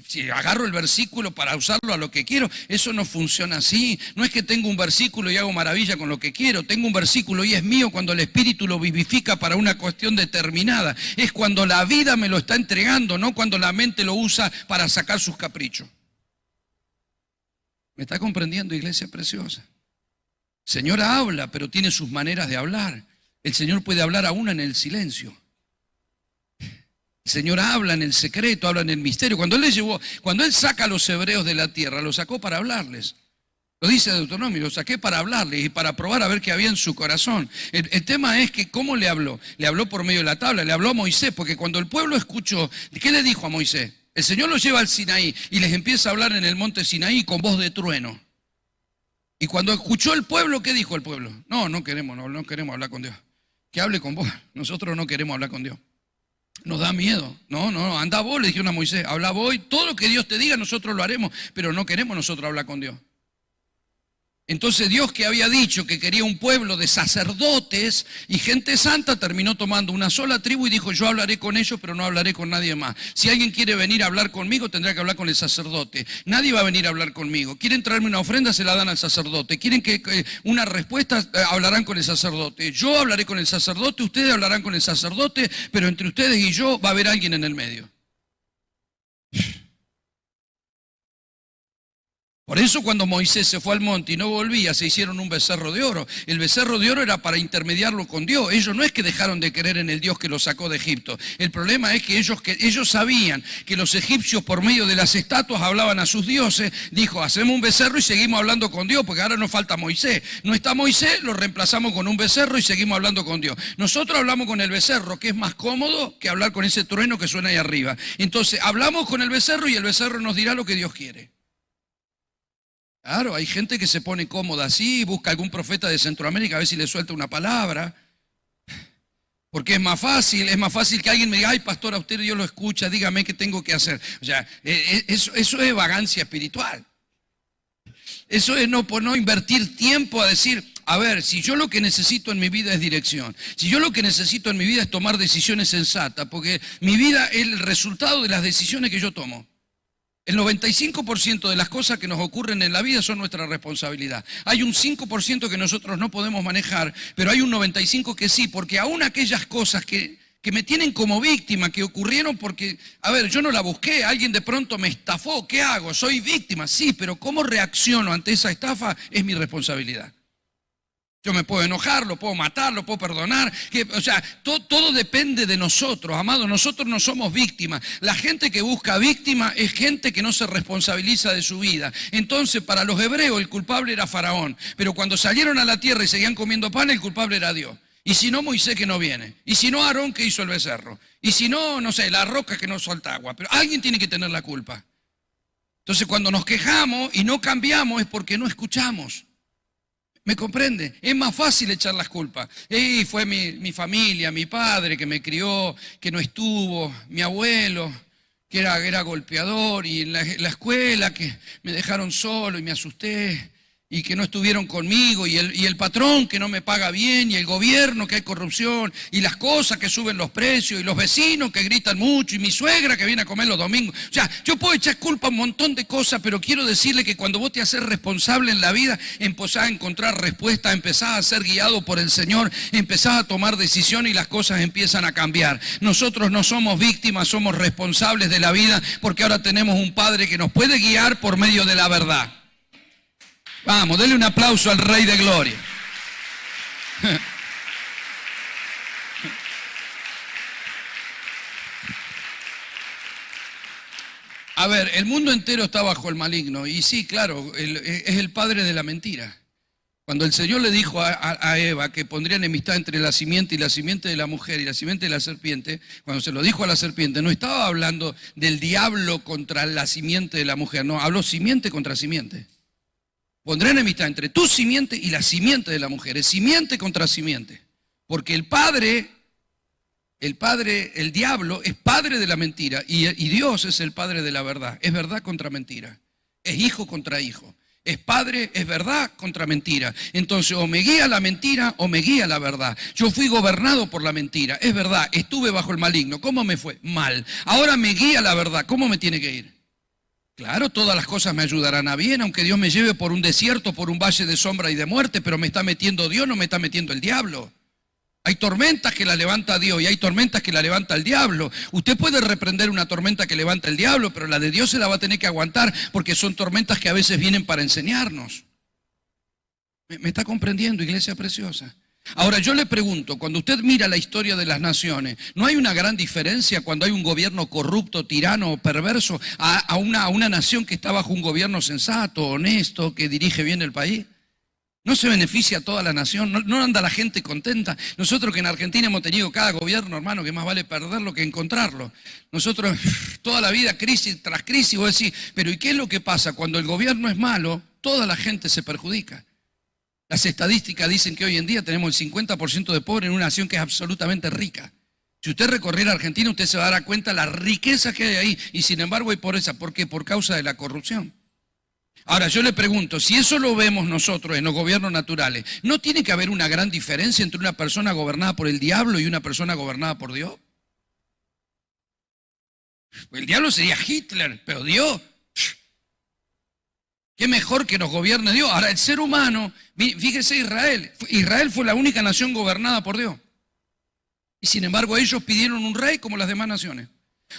si agarro el versículo para usarlo a lo que quiero, eso no funciona así. No es que tengo un versículo y hago maravilla con lo que quiero. Tengo un versículo y es mío cuando el Espíritu lo vivifica para una cuestión determinada. Es cuando la vida me lo está entregando, no cuando la mente lo usa para sacar sus caprichos. ¿Me está comprendiendo, iglesia preciosa? El Señor habla, pero tiene sus maneras de hablar. El Señor puede hablar aún en el silencio. El Señor habla en el secreto, habla en el misterio. Cuando Él saca a los hebreos de la tierra, los sacó para hablarles. Lo dice Deuteronomio, lo saqué para hablarles y para probar a ver qué había en su corazón. El tema es que ¿cómo le habló? Le habló por medio de la tabla, le habló a Moisés, porque cuando el pueblo escuchó, ¿qué le dijo a Moisés? El Señor los lleva al Sinaí y les empieza a hablar en el monte Sinaí con voz de trueno. Y cuando escuchó el pueblo, ¿qué dijo el pueblo? No queremos hablar con Dios. Que hable con vos. Nosotros no queremos hablar con Dios. Nos da miedo. No, anda vos, le dijeron a Moisés. Habla vos y todo lo que Dios te diga nosotros lo haremos, pero no queremos nosotros hablar con Dios. Entonces Dios, que había dicho que quería un pueblo de sacerdotes y gente santa, terminó tomando una sola tribu y dijo: yo hablaré con ellos, pero no hablaré con nadie más. Si alguien quiere venir a hablar conmigo, tendrá que hablar con el sacerdote. Nadie va a venir a hablar conmigo. Quieren traerme una ofrenda, se la dan al sacerdote. Quieren que una respuesta, hablarán con el sacerdote. Yo hablaré con el sacerdote, ustedes hablarán con el sacerdote, pero entre ustedes y yo va a haber alguien en el medio. Por eso cuando Moisés se fue al monte y no volvía, se hicieron un becerro de oro. El becerro de oro era para intermediarlo con Dios. Ellos no es que dejaron de creer en el Dios que los sacó de Egipto. El problema es que ellos sabían que los egipcios por medio de las estatuas hablaban a sus dioses. Dijo: hacemos un becerro y seguimos hablando con Dios, porque ahora nos falta Moisés. No está Moisés, lo reemplazamos con un becerro y seguimos hablando con Dios. Nosotros hablamos con el becerro, que es más cómodo que hablar con ese trueno que suena ahí arriba. Entonces hablamos con el becerro y el becerro nos dirá lo que Dios quiere. Claro, hay gente que se pone cómoda así, busca algún profeta de Centroamérica a ver si le suelta una palabra. Porque es más fácil que alguien me diga: ay, pastor, a usted Dios lo escucha, dígame qué tengo que hacer. O sea, eso es vagancia espiritual. Eso es no invertir tiempo a decir: a ver, si yo lo que necesito en mi vida es dirección, si yo lo que necesito en mi vida es tomar decisiones sensatas, porque mi vida es el resultado de las decisiones que yo tomo. El 95% de las cosas que nos ocurren en la vida son nuestra responsabilidad. Hay un 5% que nosotros no podemos manejar, pero hay un 95% que sí, porque aún aquellas cosas que me tienen como víctima, que ocurrieron porque, a ver, yo no la busqué, alguien de pronto me estafó, ¿qué hago? Soy víctima, sí, pero cómo reacciono ante esa estafa es mi responsabilidad. Yo me puedo enojar, lo puedo matar, lo puedo perdonar. Todo depende de nosotros, amados. Nosotros no somos víctimas. La gente que busca víctima es gente que no se responsabiliza de su vida. Entonces, para los hebreos, el culpable era Faraón. Pero cuando salieron a la tierra y seguían comiendo pan, el culpable era Dios. Y si no, Moisés, que no viene. Y si no, Aarón, que hizo el becerro. Y si no, no sé, la roca que no suelta agua. Pero alguien tiene que tener la culpa. Entonces, cuando nos quejamos y no cambiamos es porque no escuchamos. ¿Me comprende? Es más fácil echar las culpas. Fue mi familia, mi padre que me crió, que no estuvo, mi abuelo que era golpeador, y en la escuela que me dejaron solo y me asusté, y que no estuvieron conmigo, y el patrón que no me paga bien, y el gobierno que hay corrupción, y las cosas que suben los precios, y los vecinos que gritan mucho, y mi suegra que viene a comer los domingos. O sea, yo puedo echar culpa a un montón de cosas, pero quiero decirle que cuando vos te haces responsable en la vida, empezás a encontrar respuestas, empezás a ser guiado por el Señor, empezás a tomar decisiones y las cosas empiezan a cambiar. Nosotros no somos víctimas, somos responsables de la vida, porque ahora tenemos un Padre que nos puede guiar por medio de la verdad. Vamos, denle un aplauso al Rey de Gloria. A ver, el mundo entero está bajo el maligno. Y sí, claro, es el padre de la mentira. Cuando el Señor le dijo a Eva que pondría enemistad entre la simiente y la simiente de la mujer y la simiente de la serpiente, cuando se lo dijo a la serpiente, no estaba hablando del diablo contra la simiente de la mujer, no, habló simiente contra simiente. Pondré enemistad entre tu simiente y la simiente de la mujer, es simiente contra simiente. Porque el diablo es padre de la mentira y Dios es el padre de la verdad. Es verdad contra mentira, es hijo contra hijo. Es padre, es verdad contra mentira. Entonces o me guía la mentira o me guía la verdad. Yo fui gobernado por la mentira, es verdad, estuve bajo el maligno. ¿Cómo me fue? Mal. Ahora me guía la verdad, ¿cómo me tiene que ir? Claro, todas las cosas me ayudarán a bien, aunque Dios me lleve por un desierto, por un valle de sombra y de muerte, pero me está metiendo Dios, no me está metiendo el diablo. Hay tormentas que la levanta Dios y hay tormentas que la levanta el diablo. Usted puede reprender una tormenta que levanta el diablo, pero la de Dios se la va a tener que aguantar porque son tormentas que a veces vienen para enseñarnos. ¿Me está comprendiendo, iglesia preciosa? Ahora yo le pregunto, cuando usted mira la historia de las naciones, ¿no hay una gran diferencia cuando hay un gobierno corrupto, tirano o perverso a una nación que está bajo un gobierno sensato, honesto, que dirige bien el país? ¿No se beneficia a toda la nación? ¿No anda la gente contenta? Nosotros que en Argentina hemos tenido cada gobierno, hermano, que más vale perderlo que encontrarlo. Nosotros toda la vida crisis tras crisis, vos decís, pero ¿y qué es lo que pasa? Cuando el gobierno es malo, toda la gente se perjudica. Las estadísticas dicen que hoy en día tenemos el 50% de pobres en una nación que es absolutamente rica. Si usted recorriera Argentina, usted se va a dar cuenta de la riqueza que hay ahí y sin embargo hay pobreza. ¿Por qué? Por causa de la corrupción. Ahora yo le pregunto, si eso lo vemos nosotros en los gobiernos naturales, ¿no tiene que haber una gran diferencia entre una persona gobernada por el diablo y una persona gobernada por Dios? El diablo sería Hitler, pero Dios, qué mejor que nos gobierne Dios. Ahora el ser humano, fíjese Israel fue la única nación gobernada por Dios. Y sin embargo ellos pidieron un rey como las demás naciones.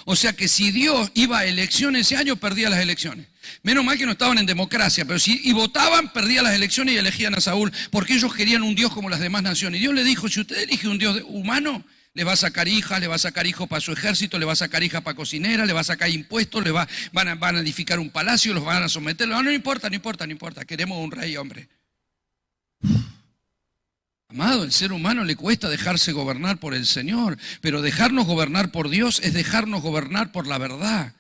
O sea que si Dios iba a elecciones ese año, perdía las elecciones. Menos mal que no estaban en democracia, pero si votaban, perdía las elecciones y elegían a Saúl, porque ellos querían un Dios como las demás naciones. Y Dios le dijo, si usted elige un Dios humano, le va a sacar hijas, le va a sacar hijos para su ejército, le va a sacar hijas para cocinera, le va a sacar impuestos, van a edificar un palacio, los van a someter. No importa, queremos un rey, hombre. Amado, el ser humano le cuesta dejarse gobernar por el Señor, pero dejarnos gobernar por Dios es dejarnos gobernar por la verdad.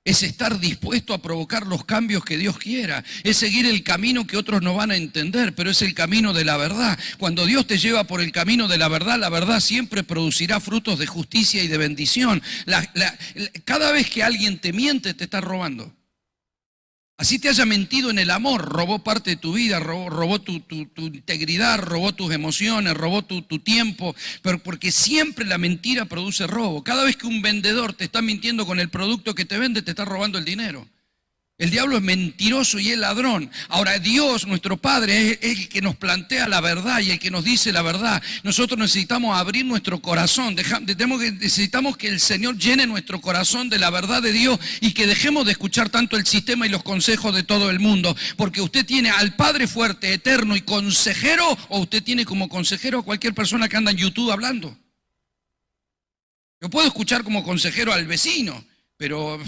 Es estar dispuesto a provocar los cambios que Dios quiera. Es seguir el camino que otros no van a entender, pero es el camino de la verdad. Cuando Dios te lleva por el camino de la verdad siempre producirá frutos de justicia y de bendición. Cada vez que alguien te miente, te está robando. Así te haya mentido en el amor, robó parte de tu vida, robó tu integridad, robó tus emociones, robó tu tiempo, pero porque siempre la mentira produce robo. Cada vez que un vendedor te está mintiendo con el producto que te vende, te está robando el dinero. El diablo es mentiroso y es ladrón. Ahora Dios, nuestro Padre, es el que nos plantea la verdad y el que nos dice la verdad. Nosotros necesitamos abrir nuestro corazón, necesitamos que el Señor llene nuestro corazón de la verdad de Dios y que dejemos de escuchar tanto el sistema y los consejos de todo el mundo. Porque usted tiene al Padre fuerte, eterno y consejero, o usted tiene como consejero a cualquier persona que anda en YouTube hablando. Yo puedo escuchar como consejero al vecino, pero...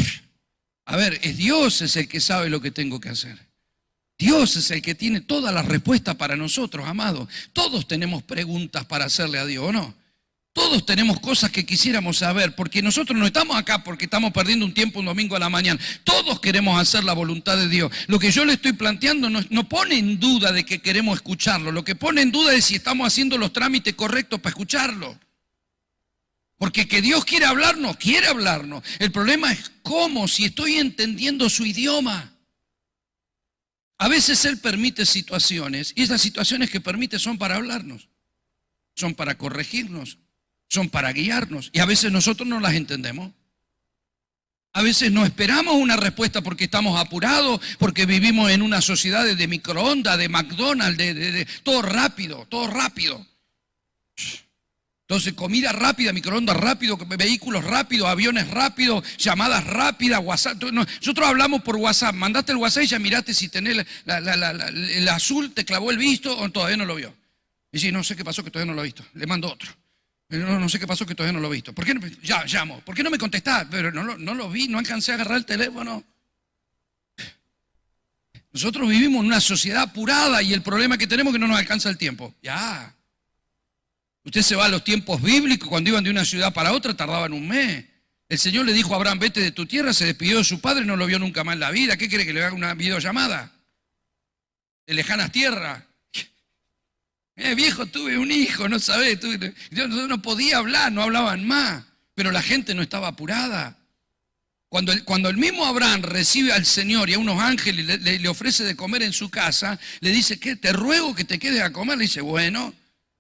A ver, Dios es el que sabe lo que tengo que hacer. Dios es el que tiene todas las respuestas para nosotros, amados. Todos tenemos preguntas para hacerle a Dios, ¿o no? Todos tenemos cosas que quisiéramos saber, porque nosotros no estamos acá porque estamos perdiendo un tiempo un domingo a la mañana. Todos queremos hacer la voluntad de Dios. Lo que yo le estoy planteando no pone en duda de que queremos escucharlo. Lo que pone en duda es si estamos haciendo los trámites correctos para escucharlo. Porque que Dios quiere hablarnos. El problema es cómo, si estoy entendiendo su idioma. A veces Él permite situaciones, y esas situaciones que permite son para hablarnos, son para corregirnos, son para guiarnos, y a veces nosotros no las entendemos. A veces no esperamos una respuesta porque estamos apurados, porque vivimos en una sociedad de microondas, de McDonald's, de todo rápido. Entonces, comida rápida, microondas rápido, vehículos rápidos, aviones rápidos, llamadas rápidas, WhatsApp. Nosotros hablamos por WhatsApp, mandaste el WhatsApp y ya miraste si tenés el azul, te clavó el visto o todavía no lo vio. Y si no sé qué pasó que todavía no lo he visto, le mando otro. No sé qué pasó que todavía no lo he visto. ¿Por qué no? Ya llamo. ¿Por qué no me contestás? Pero no lo vi, no alcancé a agarrar el teléfono. Nosotros vivimos en una sociedad apurada y el problema que tenemos es que no nos alcanza el tiempo. Ya. Usted se va a los tiempos bíblicos, cuando iban de una ciudad para otra tardaban un mes. El Señor le dijo a Abraham, vete de tu tierra, se despidió de su padre y no lo vio nunca más en la vida. ¿Qué quiere que le haga una videollamada? De lejanas tierras. Viejo, tuve un hijo, no sabés. Yo no podía hablar, no hablaban más. Pero la gente no estaba apurada. Cuando el mismo Abraham recibe al Señor y a unos ángeles le ofrece de comer en su casa, le dice, ¿qué? Te ruego que te quedes a comer. Le dice, bueno.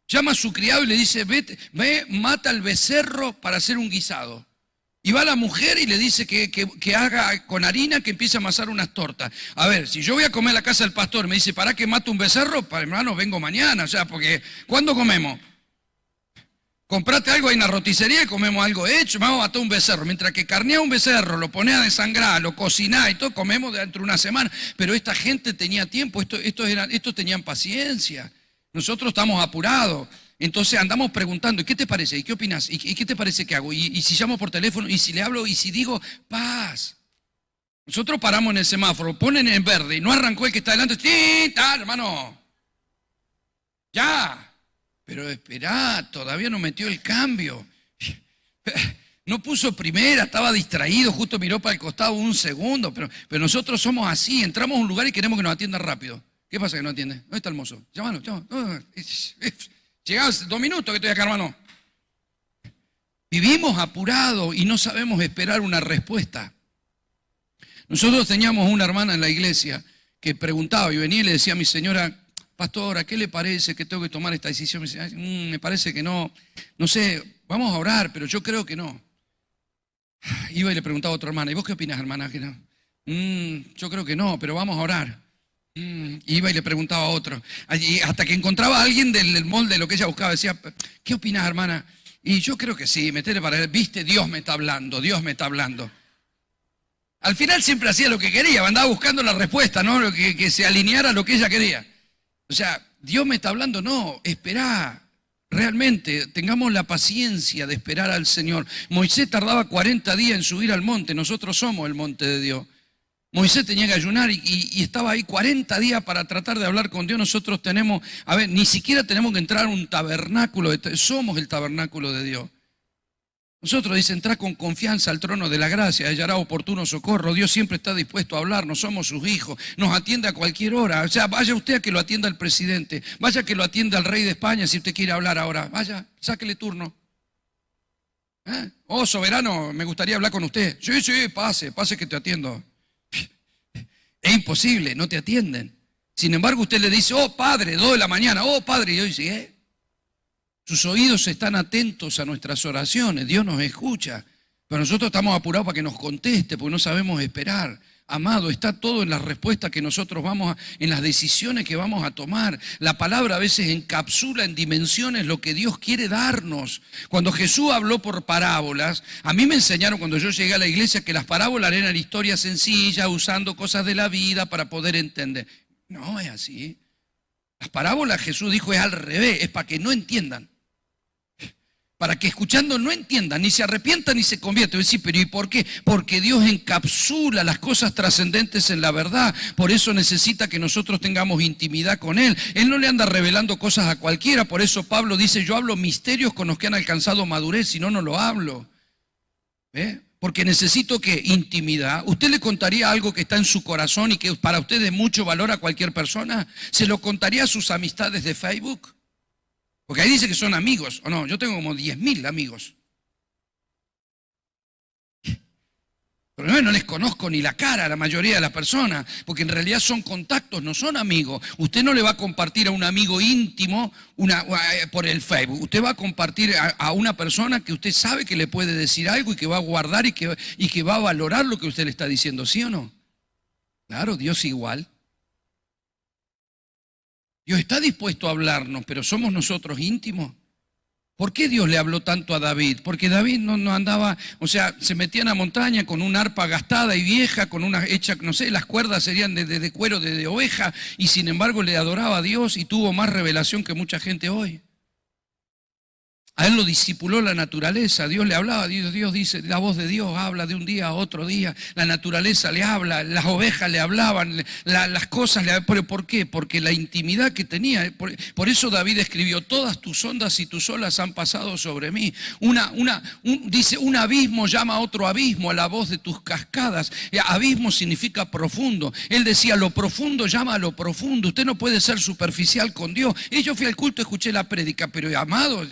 Llama a su criado y le dice, ve, mata al becerro para hacer un guisado. Y va la mujer y le dice que haga con harina, que empiece a amasar unas tortas. A ver, si yo voy a comer a la casa del pastor, me dice, ¿para que mate un becerro? Para hermano, vengo mañana. O sea, porque, ¿cuándo comemos? Comprate algo ahí en la roticería y comemos algo hecho, vamos a matar un becerro. Mientras que carnea un becerro, lo ponés a desangrar, lo cocinás y todo, comemos dentro de una semana. Pero esta gente tenía tiempo, estos tenían paciencia. Nosotros estamos apurados, entonces andamos preguntando, ¿y qué te parece? ¿Y qué opinas? ¿Y qué te parece que hago? ¿Y si llamo por teléfono? ¿Y si le hablo? ¿Y si digo paz? Nosotros paramos en el semáforo, ponen en verde y no arrancó el que está adelante. ¡Sí, tal, hermano! ¡Ya! Pero esperá, todavía no metió el cambio. No puso primera, estaba distraído, justo miró para el costado un segundo. Pero nosotros somos así, entramos a un lugar y queremos que nos atiendan rápido. ¿Qué pasa que no atiende? ¿Dónde está el mozo? Llámalo. Llegás 2 minutos que estoy acá, hermano. Vivimos apurados y no sabemos esperar una respuesta. Nosotros teníamos una hermana en la iglesia que preguntaba y venía y le decía a mi señora, pastora, ¿qué le parece que tengo que tomar esta decisión? Me decía, me parece que no sé, vamos a orar, pero yo creo que no. Iba y le preguntaba a otra hermana, ¿y vos qué opinas, hermana? Que no. Yo creo que no, pero vamos a orar. Iba y le preguntaba a otro. Hasta que encontraba a alguien del molde de lo que ella buscaba. Decía, ¿qué opinas, hermana? Y yo creo que sí, metele para él. Viste, Dios me está hablando, Dios me está hablando. Al final siempre hacía lo que quería, andaba buscando la respuesta, ¿no? Que se alineara a lo que ella quería. O sea, Dios me está hablando, no, esperá. Realmente, tengamos la paciencia de esperar al Señor. Moisés tardaba 40 días en subir al monte, nosotros somos el monte de Dios. Moisés tenía que ayunar y estaba ahí 40 días para tratar de hablar con Dios. Nosotros tenemos, ni siquiera tenemos que entrar a un tabernáculo, somos el tabernáculo de Dios. Nosotros dice, entrá con confianza al trono de la gracia, hallará oportuno socorro. Dios siempre está dispuesto a hablarnos, somos sus hijos, nos atiende a cualquier hora. O sea, vaya usted a que lo atienda el presidente, vaya que lo atienda el rey de España si usted quiere hablar ahora. Vaya, sáquele turno. Oh, soberano, me gustaría hablar con usted. Sí, pase que te atiendo. Es imposible, no te atienden. Sin embargo, usted le dice, oh Padre, 2 de la mañana, oh Padre, y yo dice, Sus oídos están atentos a nuestras oraciones, Dios nos escucha, pero nosotros estamos apurados para que nos conteste, porque no sabemos esperar. Amado, está todo en las respuestas que nosotros en las decisiones que vamos a tomar. La palabra a veces encapsula en dimensiones lo que Dios quiere darnos. Cuando Jesús habló por parábolas, a mí me enseñaron cuando yo llegué a la iglesia que las parábolas eran historias sencillas, usando cosas de la vida para poder entender. No es así. Las parábolas, Jesús dijo, es al revés, es para que no entiendan. Para que escuchando no entiendan, ni se arrepientan ni se conviertan. Decir, pero ¿y por qué? Porque Dios encapsula las cosas trascendentes en la verdad. Por eso necesita que nosotros tengamos intimidad con Él. Él no le anda revelando cosas a cualquiera. Por eso Pablo dice, yo hablo misterios con los que han alcanzado madurez, si no, no lo hablo. ¿Ve? Porque necesito que intimidad. ¿Usted le contaría algo que está en su corazón y que para usted de mucho valor a cualquier persona? ¿Se lo contaría a sus amistades de Facebook? Porque ahí dice que son amigos, o no, yo tengo como 10.000 amigos. Pero no les conozco ni la cara a la mayoría de las personas, porque en realidad son contactos, no son amigos. Usted no le va a compartir a un amigo íntimo por el Facebook. Usted va a compartir a una persona que usted sabe que le puede decir algo y que va a guardar y que va a valorar lo que usted le está diciendo, ¿sí o no? Claro, Dios igual. Dios está dispuesto a hablarnos, pero ¿somos nosotros íntimos? ¿Por qué Dios le habló tanto a David? Porque David no andaba, o sea, se metía en la montaña con una arpa gastada y vieja, con una hecha, no sé, las cuerdas serían de cuero de oveja, y sin embargo le adoraba a Dios y tuvo más revelación que mucha gente hoy. A él lo discipuló la naturaleza, Dios le hablaba, Dios dice, la voz de Dios habla de un día a otro día, la naturaleza le habla, las ovejas le hablaban, las cosas le hablaban. ¿Pero por qué? Porque la intimidad que tenía, por eso David escribió, todas tus ondas y tus olas han pasado sobre mí. Dice, un abismo llama a otro abismo a la voz de tus cascadas. Abismo significa profundo. Él decía, lo profundo llama a lo profundo, usted no puede ser superficial con Dios. Y yo fui al culto, escuché la prédica, pero amado,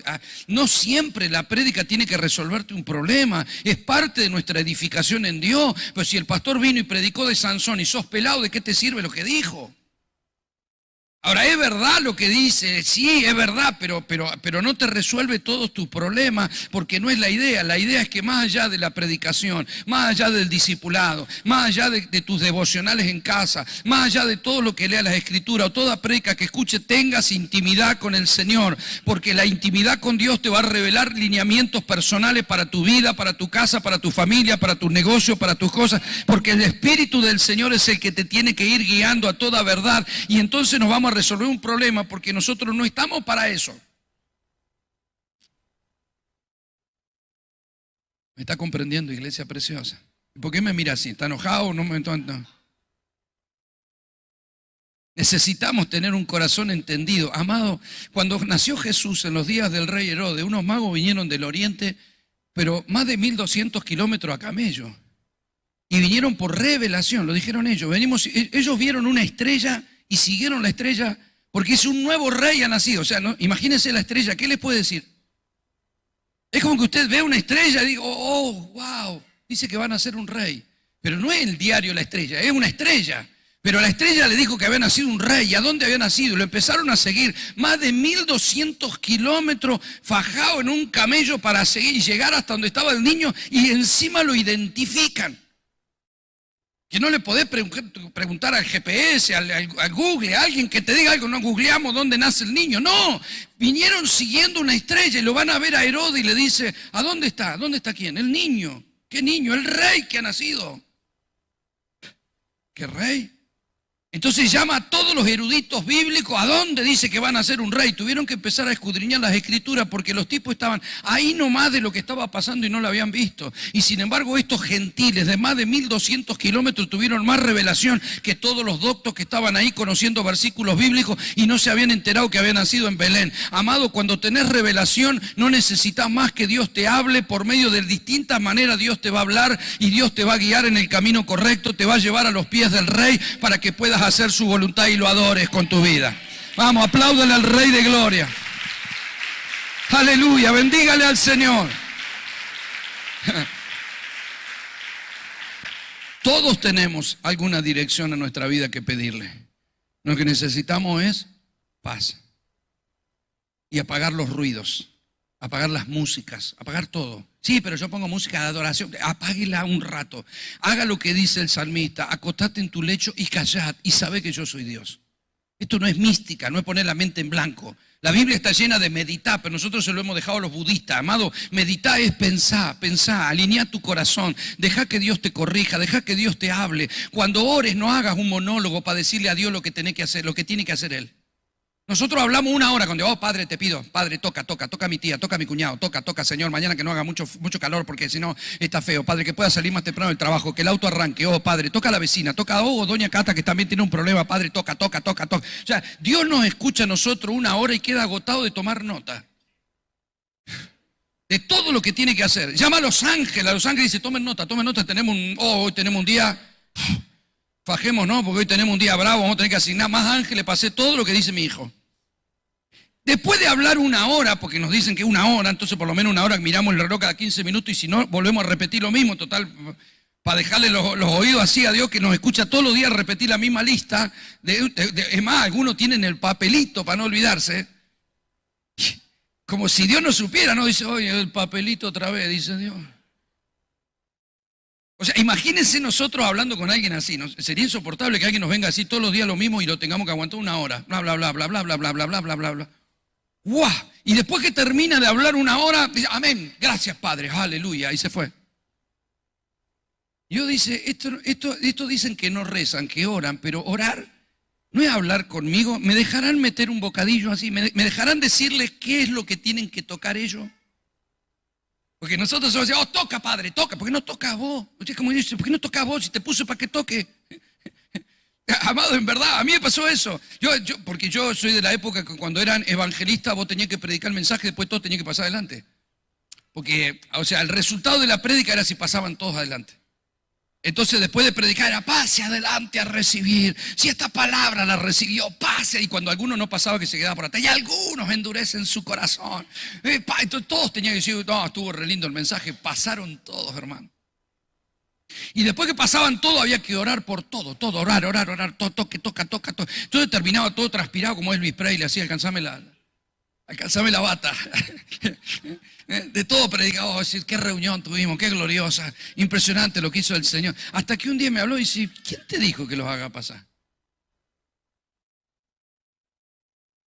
no siempre la prédica tiene que resolverte un problema, es parte de nuestra edificación en Dios. Pero si el pastor vino y predicó de Sansón y sos pelado, ¿de qué te sirve lo que dijo? Ahora, es verdad lo que dice, sí, es verdad, pero no te resuelve todos tus problemas, porque no es la idea. La idea es que más allá de la predicación, más allá del discipulado, más allá de tus devocionales en casa, más allá de todo lo que lea las Escrituras o toda prédica que escuche, tengas intimidad con el Señor, porque la intimidad con Dios te va a revelar lineamientos personales para tu vida, para tu casa, para tu familia, para tus negocios, para tus cosas, porque el Espíritu del Señor es el que te tiene que ir guiando a toda verdad, y entonces nos vamos a resolver un problema porque nosotros no estamos para eso. ¿Me está comprendiendo, iglesia preciosa? ¿Por qué me mira así? ¿Está enojado? No. Necesitamos tener un corazón entendido. Amado, cuando nació Jesús en los días del rey Herodes, unos magos vinieron del oriente, pero más de 1200 kilómetros a camello. Y vinieron por revelación, lo dijeron ellos. Ellos vieron una estrella y siguieron la estrella porque es un nuevo rey ha nacido. O sea, ¿no? Imagínense la estrella, ¿qué les puede decir? Es como que usted ve una estrella y diga, wow, dice que van a ser un rey. Pero no es el diario la estrella, es una estrella. Pero la estrella le dijo que había nacido un rey. ¿Y a dónde había nacido? Lo empezaron a seguir. Más de 1200 kilómetros fajado en un camello para seguir y llegar hasta donde estaba el niño, y encima lo identifican. Que no le podés preguntar al GPS, al Google, a alguien que te diga algo, no googleamos dónde nace el niño. No, vinieron siguiendo una estrella y lo van a ver a Herodes y le dice, ¿a dónde está? ¿Dónde está quién? El niño. ¿Qué niño? El rey que ha nacido. ¿Qué rey? Entonces llama a todos los eruditos bíblicos, ¿a dónde dice que van a ser un rey? Tuvieron que empezar a escudriñar las Escrituras porque los tipos estaban ahí nomás de lo que estaba pasando y no lo habían visto. Y sin embargo estos gentiles de más de 1200 kilómetros tuvieron más revelación que todos los doctos que estaban ahí conociendo versículos bíblicos y no se habían enterado que había nacido en Belén. Amado, cuando tenés revelación no necesitas más que Dios te hable por medio de distintas maneras. Dios te va a hablar y Dios te va a guiar en el camino correcto, te va a llevar a los pies del rey para que puedas hacer su voluntad y lo adores con tu vida. Vamos, apláudale al Rey de Gloria. Aleluya, bendígale al Señor. Todos tenemos alguna dirección en nuestra vida que pedirle. Lo que necesitamos es paz. Y apagar los ruidos, apagar las músicas, apagar todo. Sí, pero yo pongo música de adoración. Apáguela un rato. Haga lo que dice el salmista. Acostate en tu lecho y callad y sabe que yo soy Dios. Esto no es mística, no es poner la mente en blanco. La Biblia está llena de meditar, pero nosotros se lo hemos dejado a los budistas. Amado, meditar es pensar, alinear tu corazón. Deja que Dios te corrija, deja que Dios te hable. Cuando ores no hagas un monólogo para decirle a Dios lo que tiene que hacer, lo que tiene que hacer Él. Nosotros hablamos una hora con Dios. Padre, te pido, Padre, toca a mi tía, toca a mi cuñado, toca, Señor, mañana que no haga mucho calor porque si no está feo. Padre, que pueda salir más temprano del trabajo, que el auto arranque. Padre, toca a la vecina, toca a doña Cata que también tiene un problema. Padre, toca. O sea, Dios nos escucha a nosotros una hora y queda agotado de tomar nota de todo lo que tiene que hacer. Llama a los ángeles dice, tomen nota, hoy tenemos un día... Fajemos, ¿no? Porque hoy tenemos un día bravo, vamos a tener que asignar más ángeles para hacer todo lo que dice mi hijo. Después de hablar una hora, porque nos dicen que una hora, entonces por lo menos una hora miramos el reloj cada 15 minutos y si no, volvemos a repetir lo mismo, total, para dejarle los oídos así a Dios que nos escucha todos los días repetir la misma lista. Es más, algunos tienen el papelito para no olvidarse. Como si Dios no supiera, ¿no? Dice, oye, el papelito otra vez, dice Dios. O sea, imagínense nosotros hablando con alguien así, ¿no? Sería insoportable que alguien nos venga así todos los días lo mismo y lo tengamos que aguantar una hora. Bla, bla, bla, bla, bla, bla, bla, bla, bla, bla, bla, bla. ¡Guau! Y después que termina de hablar una hora, dice, amén, gracias Padre, aleluya, y se fue. Yo dice, esto dicen que no rezan, que oran, pero orar no es hablar conmigo, ¿me dejarán meter un bocadillo así? ¿Me dejarán decirles qué es lo que tienen que tocar ellos? Porque nosotros solo decimos, toca, padre, toca. ¿Por qué no tocas vos? Usted como dice, ¿por qué no tocas vos? Si te puse para que toque. Amado, en verdad, a mí me pasó eso. Porque yo soy de la época que cuando eran evangelistas vos tenías que predicar el mensaje y después todo tenía que pasar adelante. Porque, o sea, el resultado de la prédica era si pasaban todos adelante. Entonces después de predicar era pase adelante a recibir. Si esta palabra la recibió, pase. Y cuando alguno no pasaba que se quedaba por atrás. Y algunos endurecen su corazón. Entonces todos tenían que decir, no, estuvo re lindo el mensaje. Pasaron todos, hermano. Y después que pasaban todo había que orar por todo. Orar, toca. Entonces terminaba todo transpirado como Elvis Presley, así, alcanzame la bata. De todo predicado, qué reunión tuvimos, qué gloriosa, impresionante lo que hizo el Señor. Hasta que un día me habló y dice, ¿quién te dijo que los haga pasar?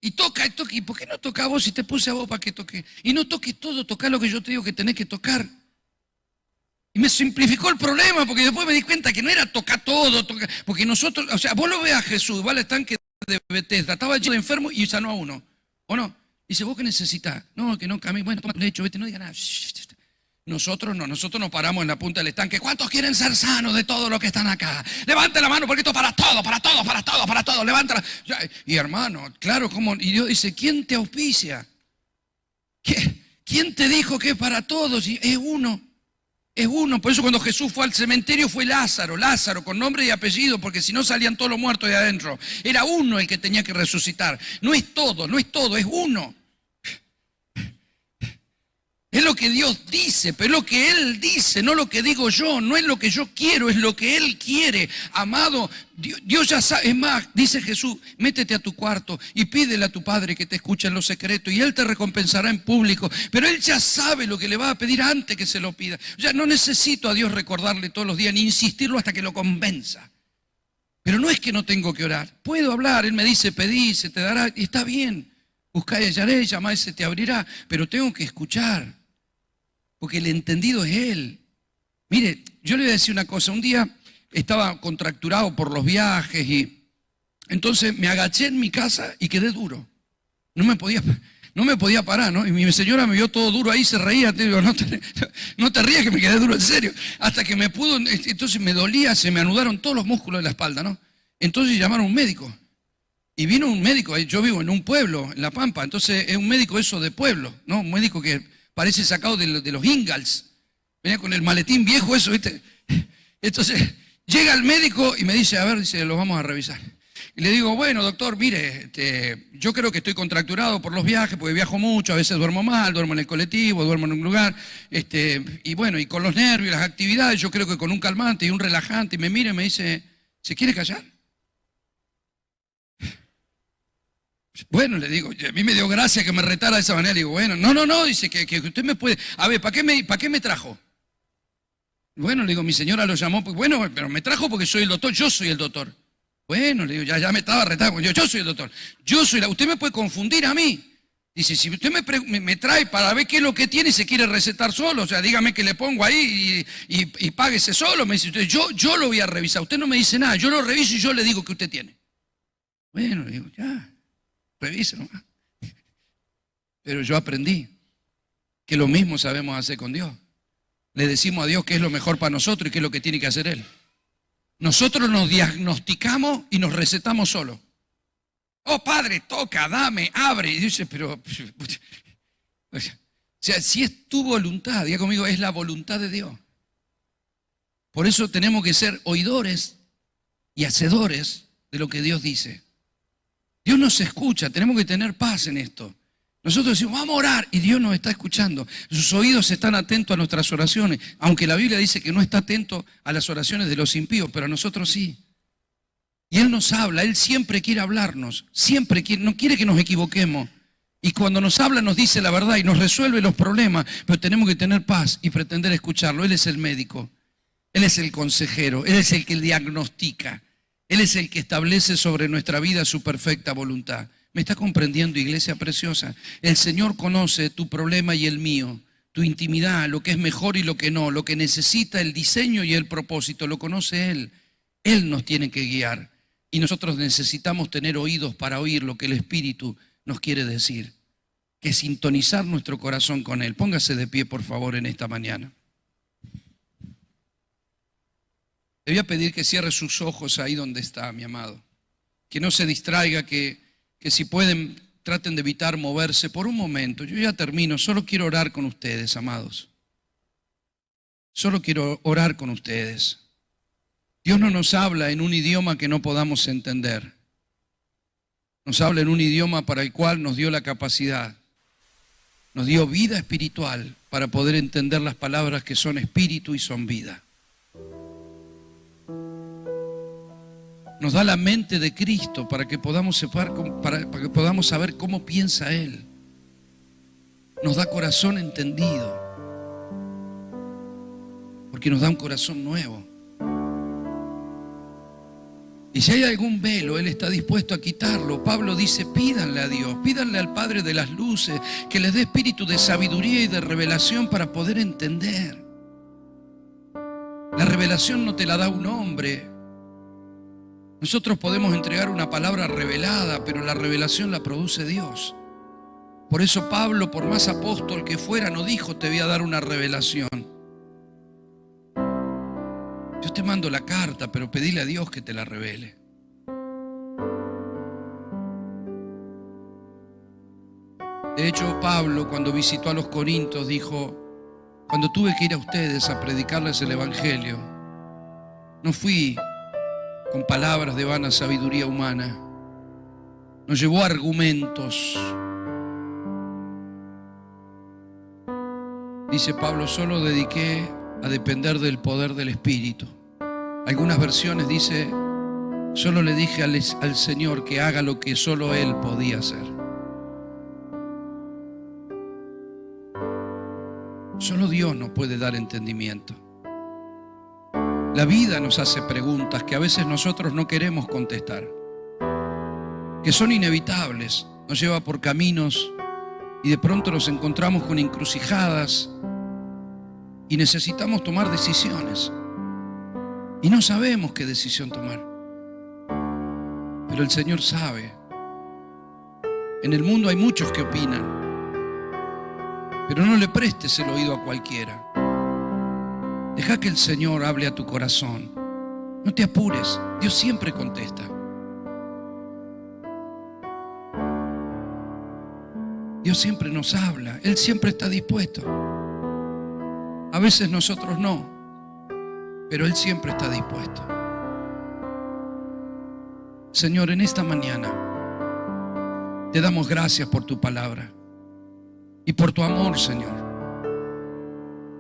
Y toca, ¿y por qué no toca a vos si te puse a vos para que toque? Y no toques todo, toca lo que yo te digo que tenés que tocar. Y me simplificó el problema, porque después me di cuenta que no era tocar todo, porque nosotros, o sea, vos lo ves a Jesús, va al estanque de Betesda, estaba lleno de enfermos y sanó a uno, ¿o no? Dice, ¿vos qué necesitas? No, que no camine, bueno, toma un lecho, vete, no diga nada. Nosotros no, nosotros nos paramos en la punta del estanque. ¿Cuántos quieren ser sanos de todos los que están acá? Levante la mano porque esto es para todos, levántala. Y hermano, claro, y Dios dice, ¿quién te auspicia? ¿Quién te dijo que es para todos? Y es uno. Es uno, por eso cuando Jesús fue al cementerio fue Lázaro con nombre y apellido, porque si no salían todos los muertos de adentro. Era uno el que tenía que resucitar. No es todo, es uno. Es lo que Dios dice, pero es lo que Él dice, no lo que digo yo, no es lo que yo quiero, es lo que Él quiere. Amado, Dios ya sabe, es más, dice Jesús, métete a tu cuarto y pídele a tu Padre que te escuche en lo secreto y Él te recompensará en público. Pero Él ya sabe lo que le va a pedir antes que se lo pida. O sea, no necesito a Dios recordarle todos los días ni insistirlo hasta que lo convenza. Pero no es que no tengo que orar, puedo hablar, Él me dice, pedí, se te dará, y está bien. Buscá y hallaré, llamá y se te abrirá, pero tengo que escuchar. Porque el entendido es Él. Mire, yo le voy a decir una cosa. Un día estaba contracturado por los viajes y entonces me agaché en mi casa y quedé duro. No me podía parar, ¿no? Y mi señora me vio todo duro ahí, se reía. Te digo, no te rías que me quedé duro, en serio. Hasta que me pudo, entonces me dolía, se me anudaron todos los músculos de la espalda, ¿no? Entonces llamaron a un médico. Y vino un médico, yo vivo en un pueblo, en La Pampa, entonces es un médico eso de pueblo, ¿no? Un médico que parece sacado de los Ingalls. Venía con el maletín viejo eso, ¿viste? Entonces, llega el médico y me dice, a ver, dice, lo vamos a revisar. Y le digo, bueno, doctor, mire, yo creo que estoy contracturado por los viajes, porque viajo mucho, a veces duermo mal, duermo en el colectivo, duermo en un lugar, y bueno, y con los nervios, las actividades, yo creo que con un calmante y un relajante, y me mira y me dice, ¿se quiere callar? Bueno, le digo, a mí me dio gracia que me retara de esa manera. Le digo, bueno, no, dice que usted me puede. A ver, ¿para qué me trajo? Bueno, le digo, mi señora lo llamó, pues, bueno, pero me trajo porque soy el doctor, yo soy el doctor. Bueno, le digo, ya me estaba retando, yo soy el doctor. Usted me puede confundir a mí. Dice, si usted me trae para ver qué es lo que tiene y se quiere recetar solo, o sea, dígame que le pongo ahí y páguese solo. Me dice usted, yo lo voy a revisar, usted no me dice nada, yo lo reviso y yo le digo que usted tiene. Bueno, le digo, ya. Revisa nomás. Pero yo aprendí que lo mismo sabemos hacer con Dios. Le decimos a Dios qué es lo mejor para nosotros y qué es lo que tiene que hacer Él. Nosotros nos diagnosticamos y nos recetamos solos. Oh, Padre, toca, dame, abre. Y dice, pero, o sea, si es tu voluntad, diga conmigo, es la voluntad de Dios. Por eso tenemos que ser oidores y hacedores de lo que Dios dice. Dios nos escucha, tenemos que tener paz en esto. Nosotros decimos, vamos a orar, y Dios nos está escuchando. Sus oídos están atentos a nuestras oraciones, aunque la Biblia dice que no está atento a las oraciones de los impíos, pero a nosotros sí. Y Él nos habla, Él siempre quiere hablarnos, no quiere que nos equivoquemos. Y cuando nos habla nos dice la verdad y nos resuelve los problemas, pero tenemos que tener paz y pretender escucharlo. Él es el médico, Él es el consejero, Él es el que diagnostica. Él es el que establece sobre nuestra vida su perfecta voluntad. ¿Me está comprendiendo, iglesia preciosa? El Señor conoce tu problema y el mío, tu intimidad, lo que es mejor y lo que no, lo que necesita, el diseño y el propósito, lo conoce Él. Él nos tiene que guiar. Y nosotros necesitamos tener oídos para oír lo que el Espíritu nos quiere decir, que es sintonizar nuestro corazón con Él. Póngase de pie, por favor, en esta mañana. Le voy a pedir que cierre sus ojos ahí donde está, mi amado. Que no se distraiga, que si pueden, traten de evitar moverse por un momento. Yo ya termino, solo quiero orar con ustedes, amados. Solo quiero orar con ustedes. Dios no nos habla en un idioma que no podamos entender. Nos habla en un idioma para el cual nos dio la capacidad. Nos dio vida espiritual para poder entender las palabras que son espíritu y son vida. Nos da la mente de Cristo para que podamos saber cómo piensa Él. Nos da corazón entendido, porque nos da un corazón nuevo. Y si hay algún velo, Él está dispuesto a quitarlo. Pablo dice, pídanle a Dios, pídanle al Padre de las luces, que les dé espíritu de sabiduría y de revelación para poder entender. La revelación no te la da un hombre. Nosotros podemos entregar una palabra revelada, pero la revelación la produce Dios. Por eso Pablo, por más apóstol que fuera, no dijo, te voy a dar una revelación. Yo te mando la carta, pero pedile a Dios que te la revele. De hecho, Pablo, cuando visitó a los Corintios, dijo, cuando tuve que ir a ustedes a predicarles el Evangelio, no fui con palabras de vana sabiduría humana, nos llevó argumentos. Dice Pablo, solo dediqué a depender del poder del Espíritu. Algunas versiones dice, solo le dije al Señor que haga lo que solo Él podía hacer. Solo Dios nos puede dar entendimiento. La vida nos hace preguntas que a veces nosotros no queremos contestar, que son inevitables, nos lleva por caminos y de pronto nos encontramos con encrucijadas y necesitamos tomar decisiones y no sabemos qué decisión tomar, pero el Señor sabe. En el mundo hay muchos que opinan, pero no le prestes el oído a cualquiera. Deja que el Señor hable a tu corazón. No te apures, Dios siempre contesta. Dios siempre nos habla, Él siempre está dispuesto. A veces nosotros no, pero Él siempre está dispuesto. Señor, en esta mañana te damos gracias por tu palabra y por tu amor, Señor.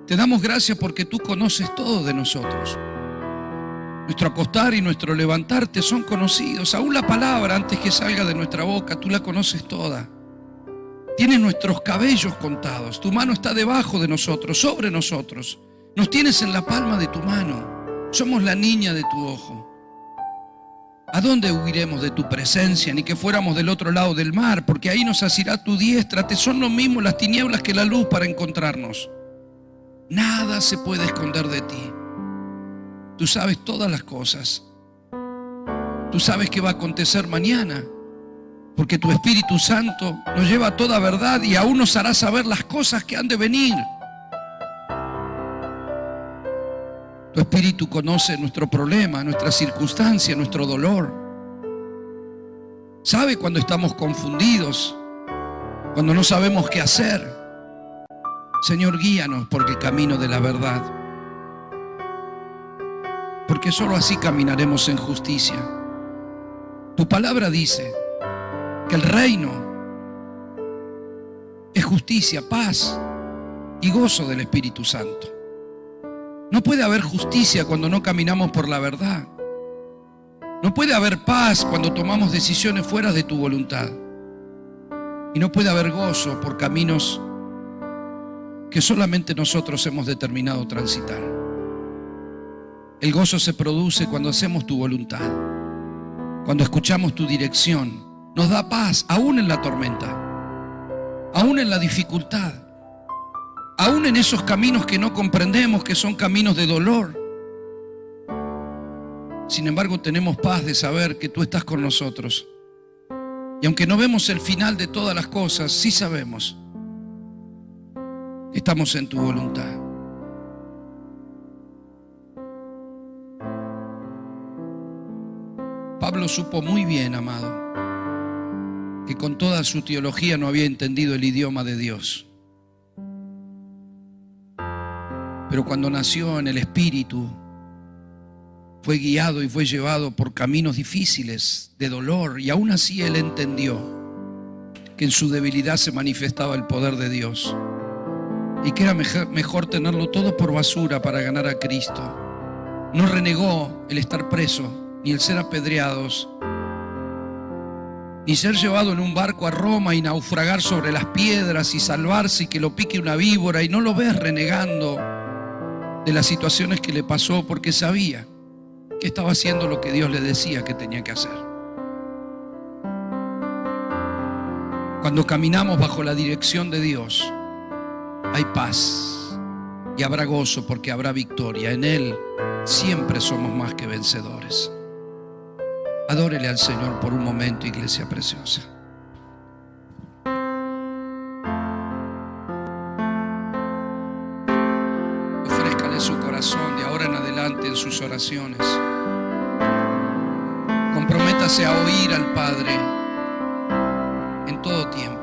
Te damos gracias porque tú conoces todo de nosotros. Nuestro acostar y nuestro levantarte son conocidos. Aún la palabra, antes que salga de nuestra boca, tú la conoces toda. Tienes nuestros cabellos contados. Tu mano está debajo de nosotros, sobre nosotros. Nos tienes en la palma de tu mano. Somos la niña de tu ojo. ¿A dónde huiremos de tu presencia? Ni que fuéramos del otro lado del mar, porque ahí nos asirá tu diestra. Te son lo mismo las tinieblas que la luz para encontrarnos. Nada se puede esconder de ti. Tú sabes todas las cosas. Tú sabes qué va a acontecer mañana, porque tu Espíritu Santo nos lleva a toda verdad y aún nos hará saber las cosas que han de venir. Tu Espíritu conoce nuestro problema, nuestra circunstancia, nuestro dolor. Sabe cuando estamos confundidos, cuando no sabemos qué hacer. Señor, guíanos por el camino de la verdad, porque solo así caminaremos en justicia. Tu palabra dice que el reino es justicia, paz y gozo del Espíritu Santo. No puede haber justicia cuando no caminamos por la verdad. No puede haber paz cuando tomamos decisiones fuera de tu voluntad. Y no puede haber gozo por caminos que solamente nosotros hemos determinado transitar. El gozo se produce cuando hacemos tu voluntad, cuando escuchamos tu dirección. Nos da paz aún en la tormenta, aún en la dificultad, aún en esos caminos que no comprendemos, que son caminos de dolor. Sin embargo, tenemos paz de saber que tú estás con nosotros. Y aunque no vemos el final de todas las cosas, sí sabemos que estamos en tu voluntad. Pablo supo muy bien, amado, que con toda su teología no había entendido el idioma de Dios. Pero cuando nació en el Espíritu, fue guiado y fue llevado por caminos difíciles, de dolor, y aún así él entendió que en su debilidad se manifestaba el poder de Dios y que era mejor tenerlo todo por basura para ganar a Cristo. No renegó el estar preso, ni el ser apedreados, ni ser llevado en un barco a Roma y naufragar sobre las piedras y salvarse y que lo pique una víbora, y no lo ves renegando de las situaciones que le pasó, porque sabía que estaba haciendo lo que Dios le decía que tenía que hacer. Cuando caminamos bajo la dirección de Dios, hay paz y habrá gozo, porque habrá victoria. En Él siempre somos más que vencedores. Adórele al Señor por un momento, iglesia preciosa. Ofrézcale su corazón de ahora en adelante en sus oraciones. Comprométase a oír al Padre en todo tiempo.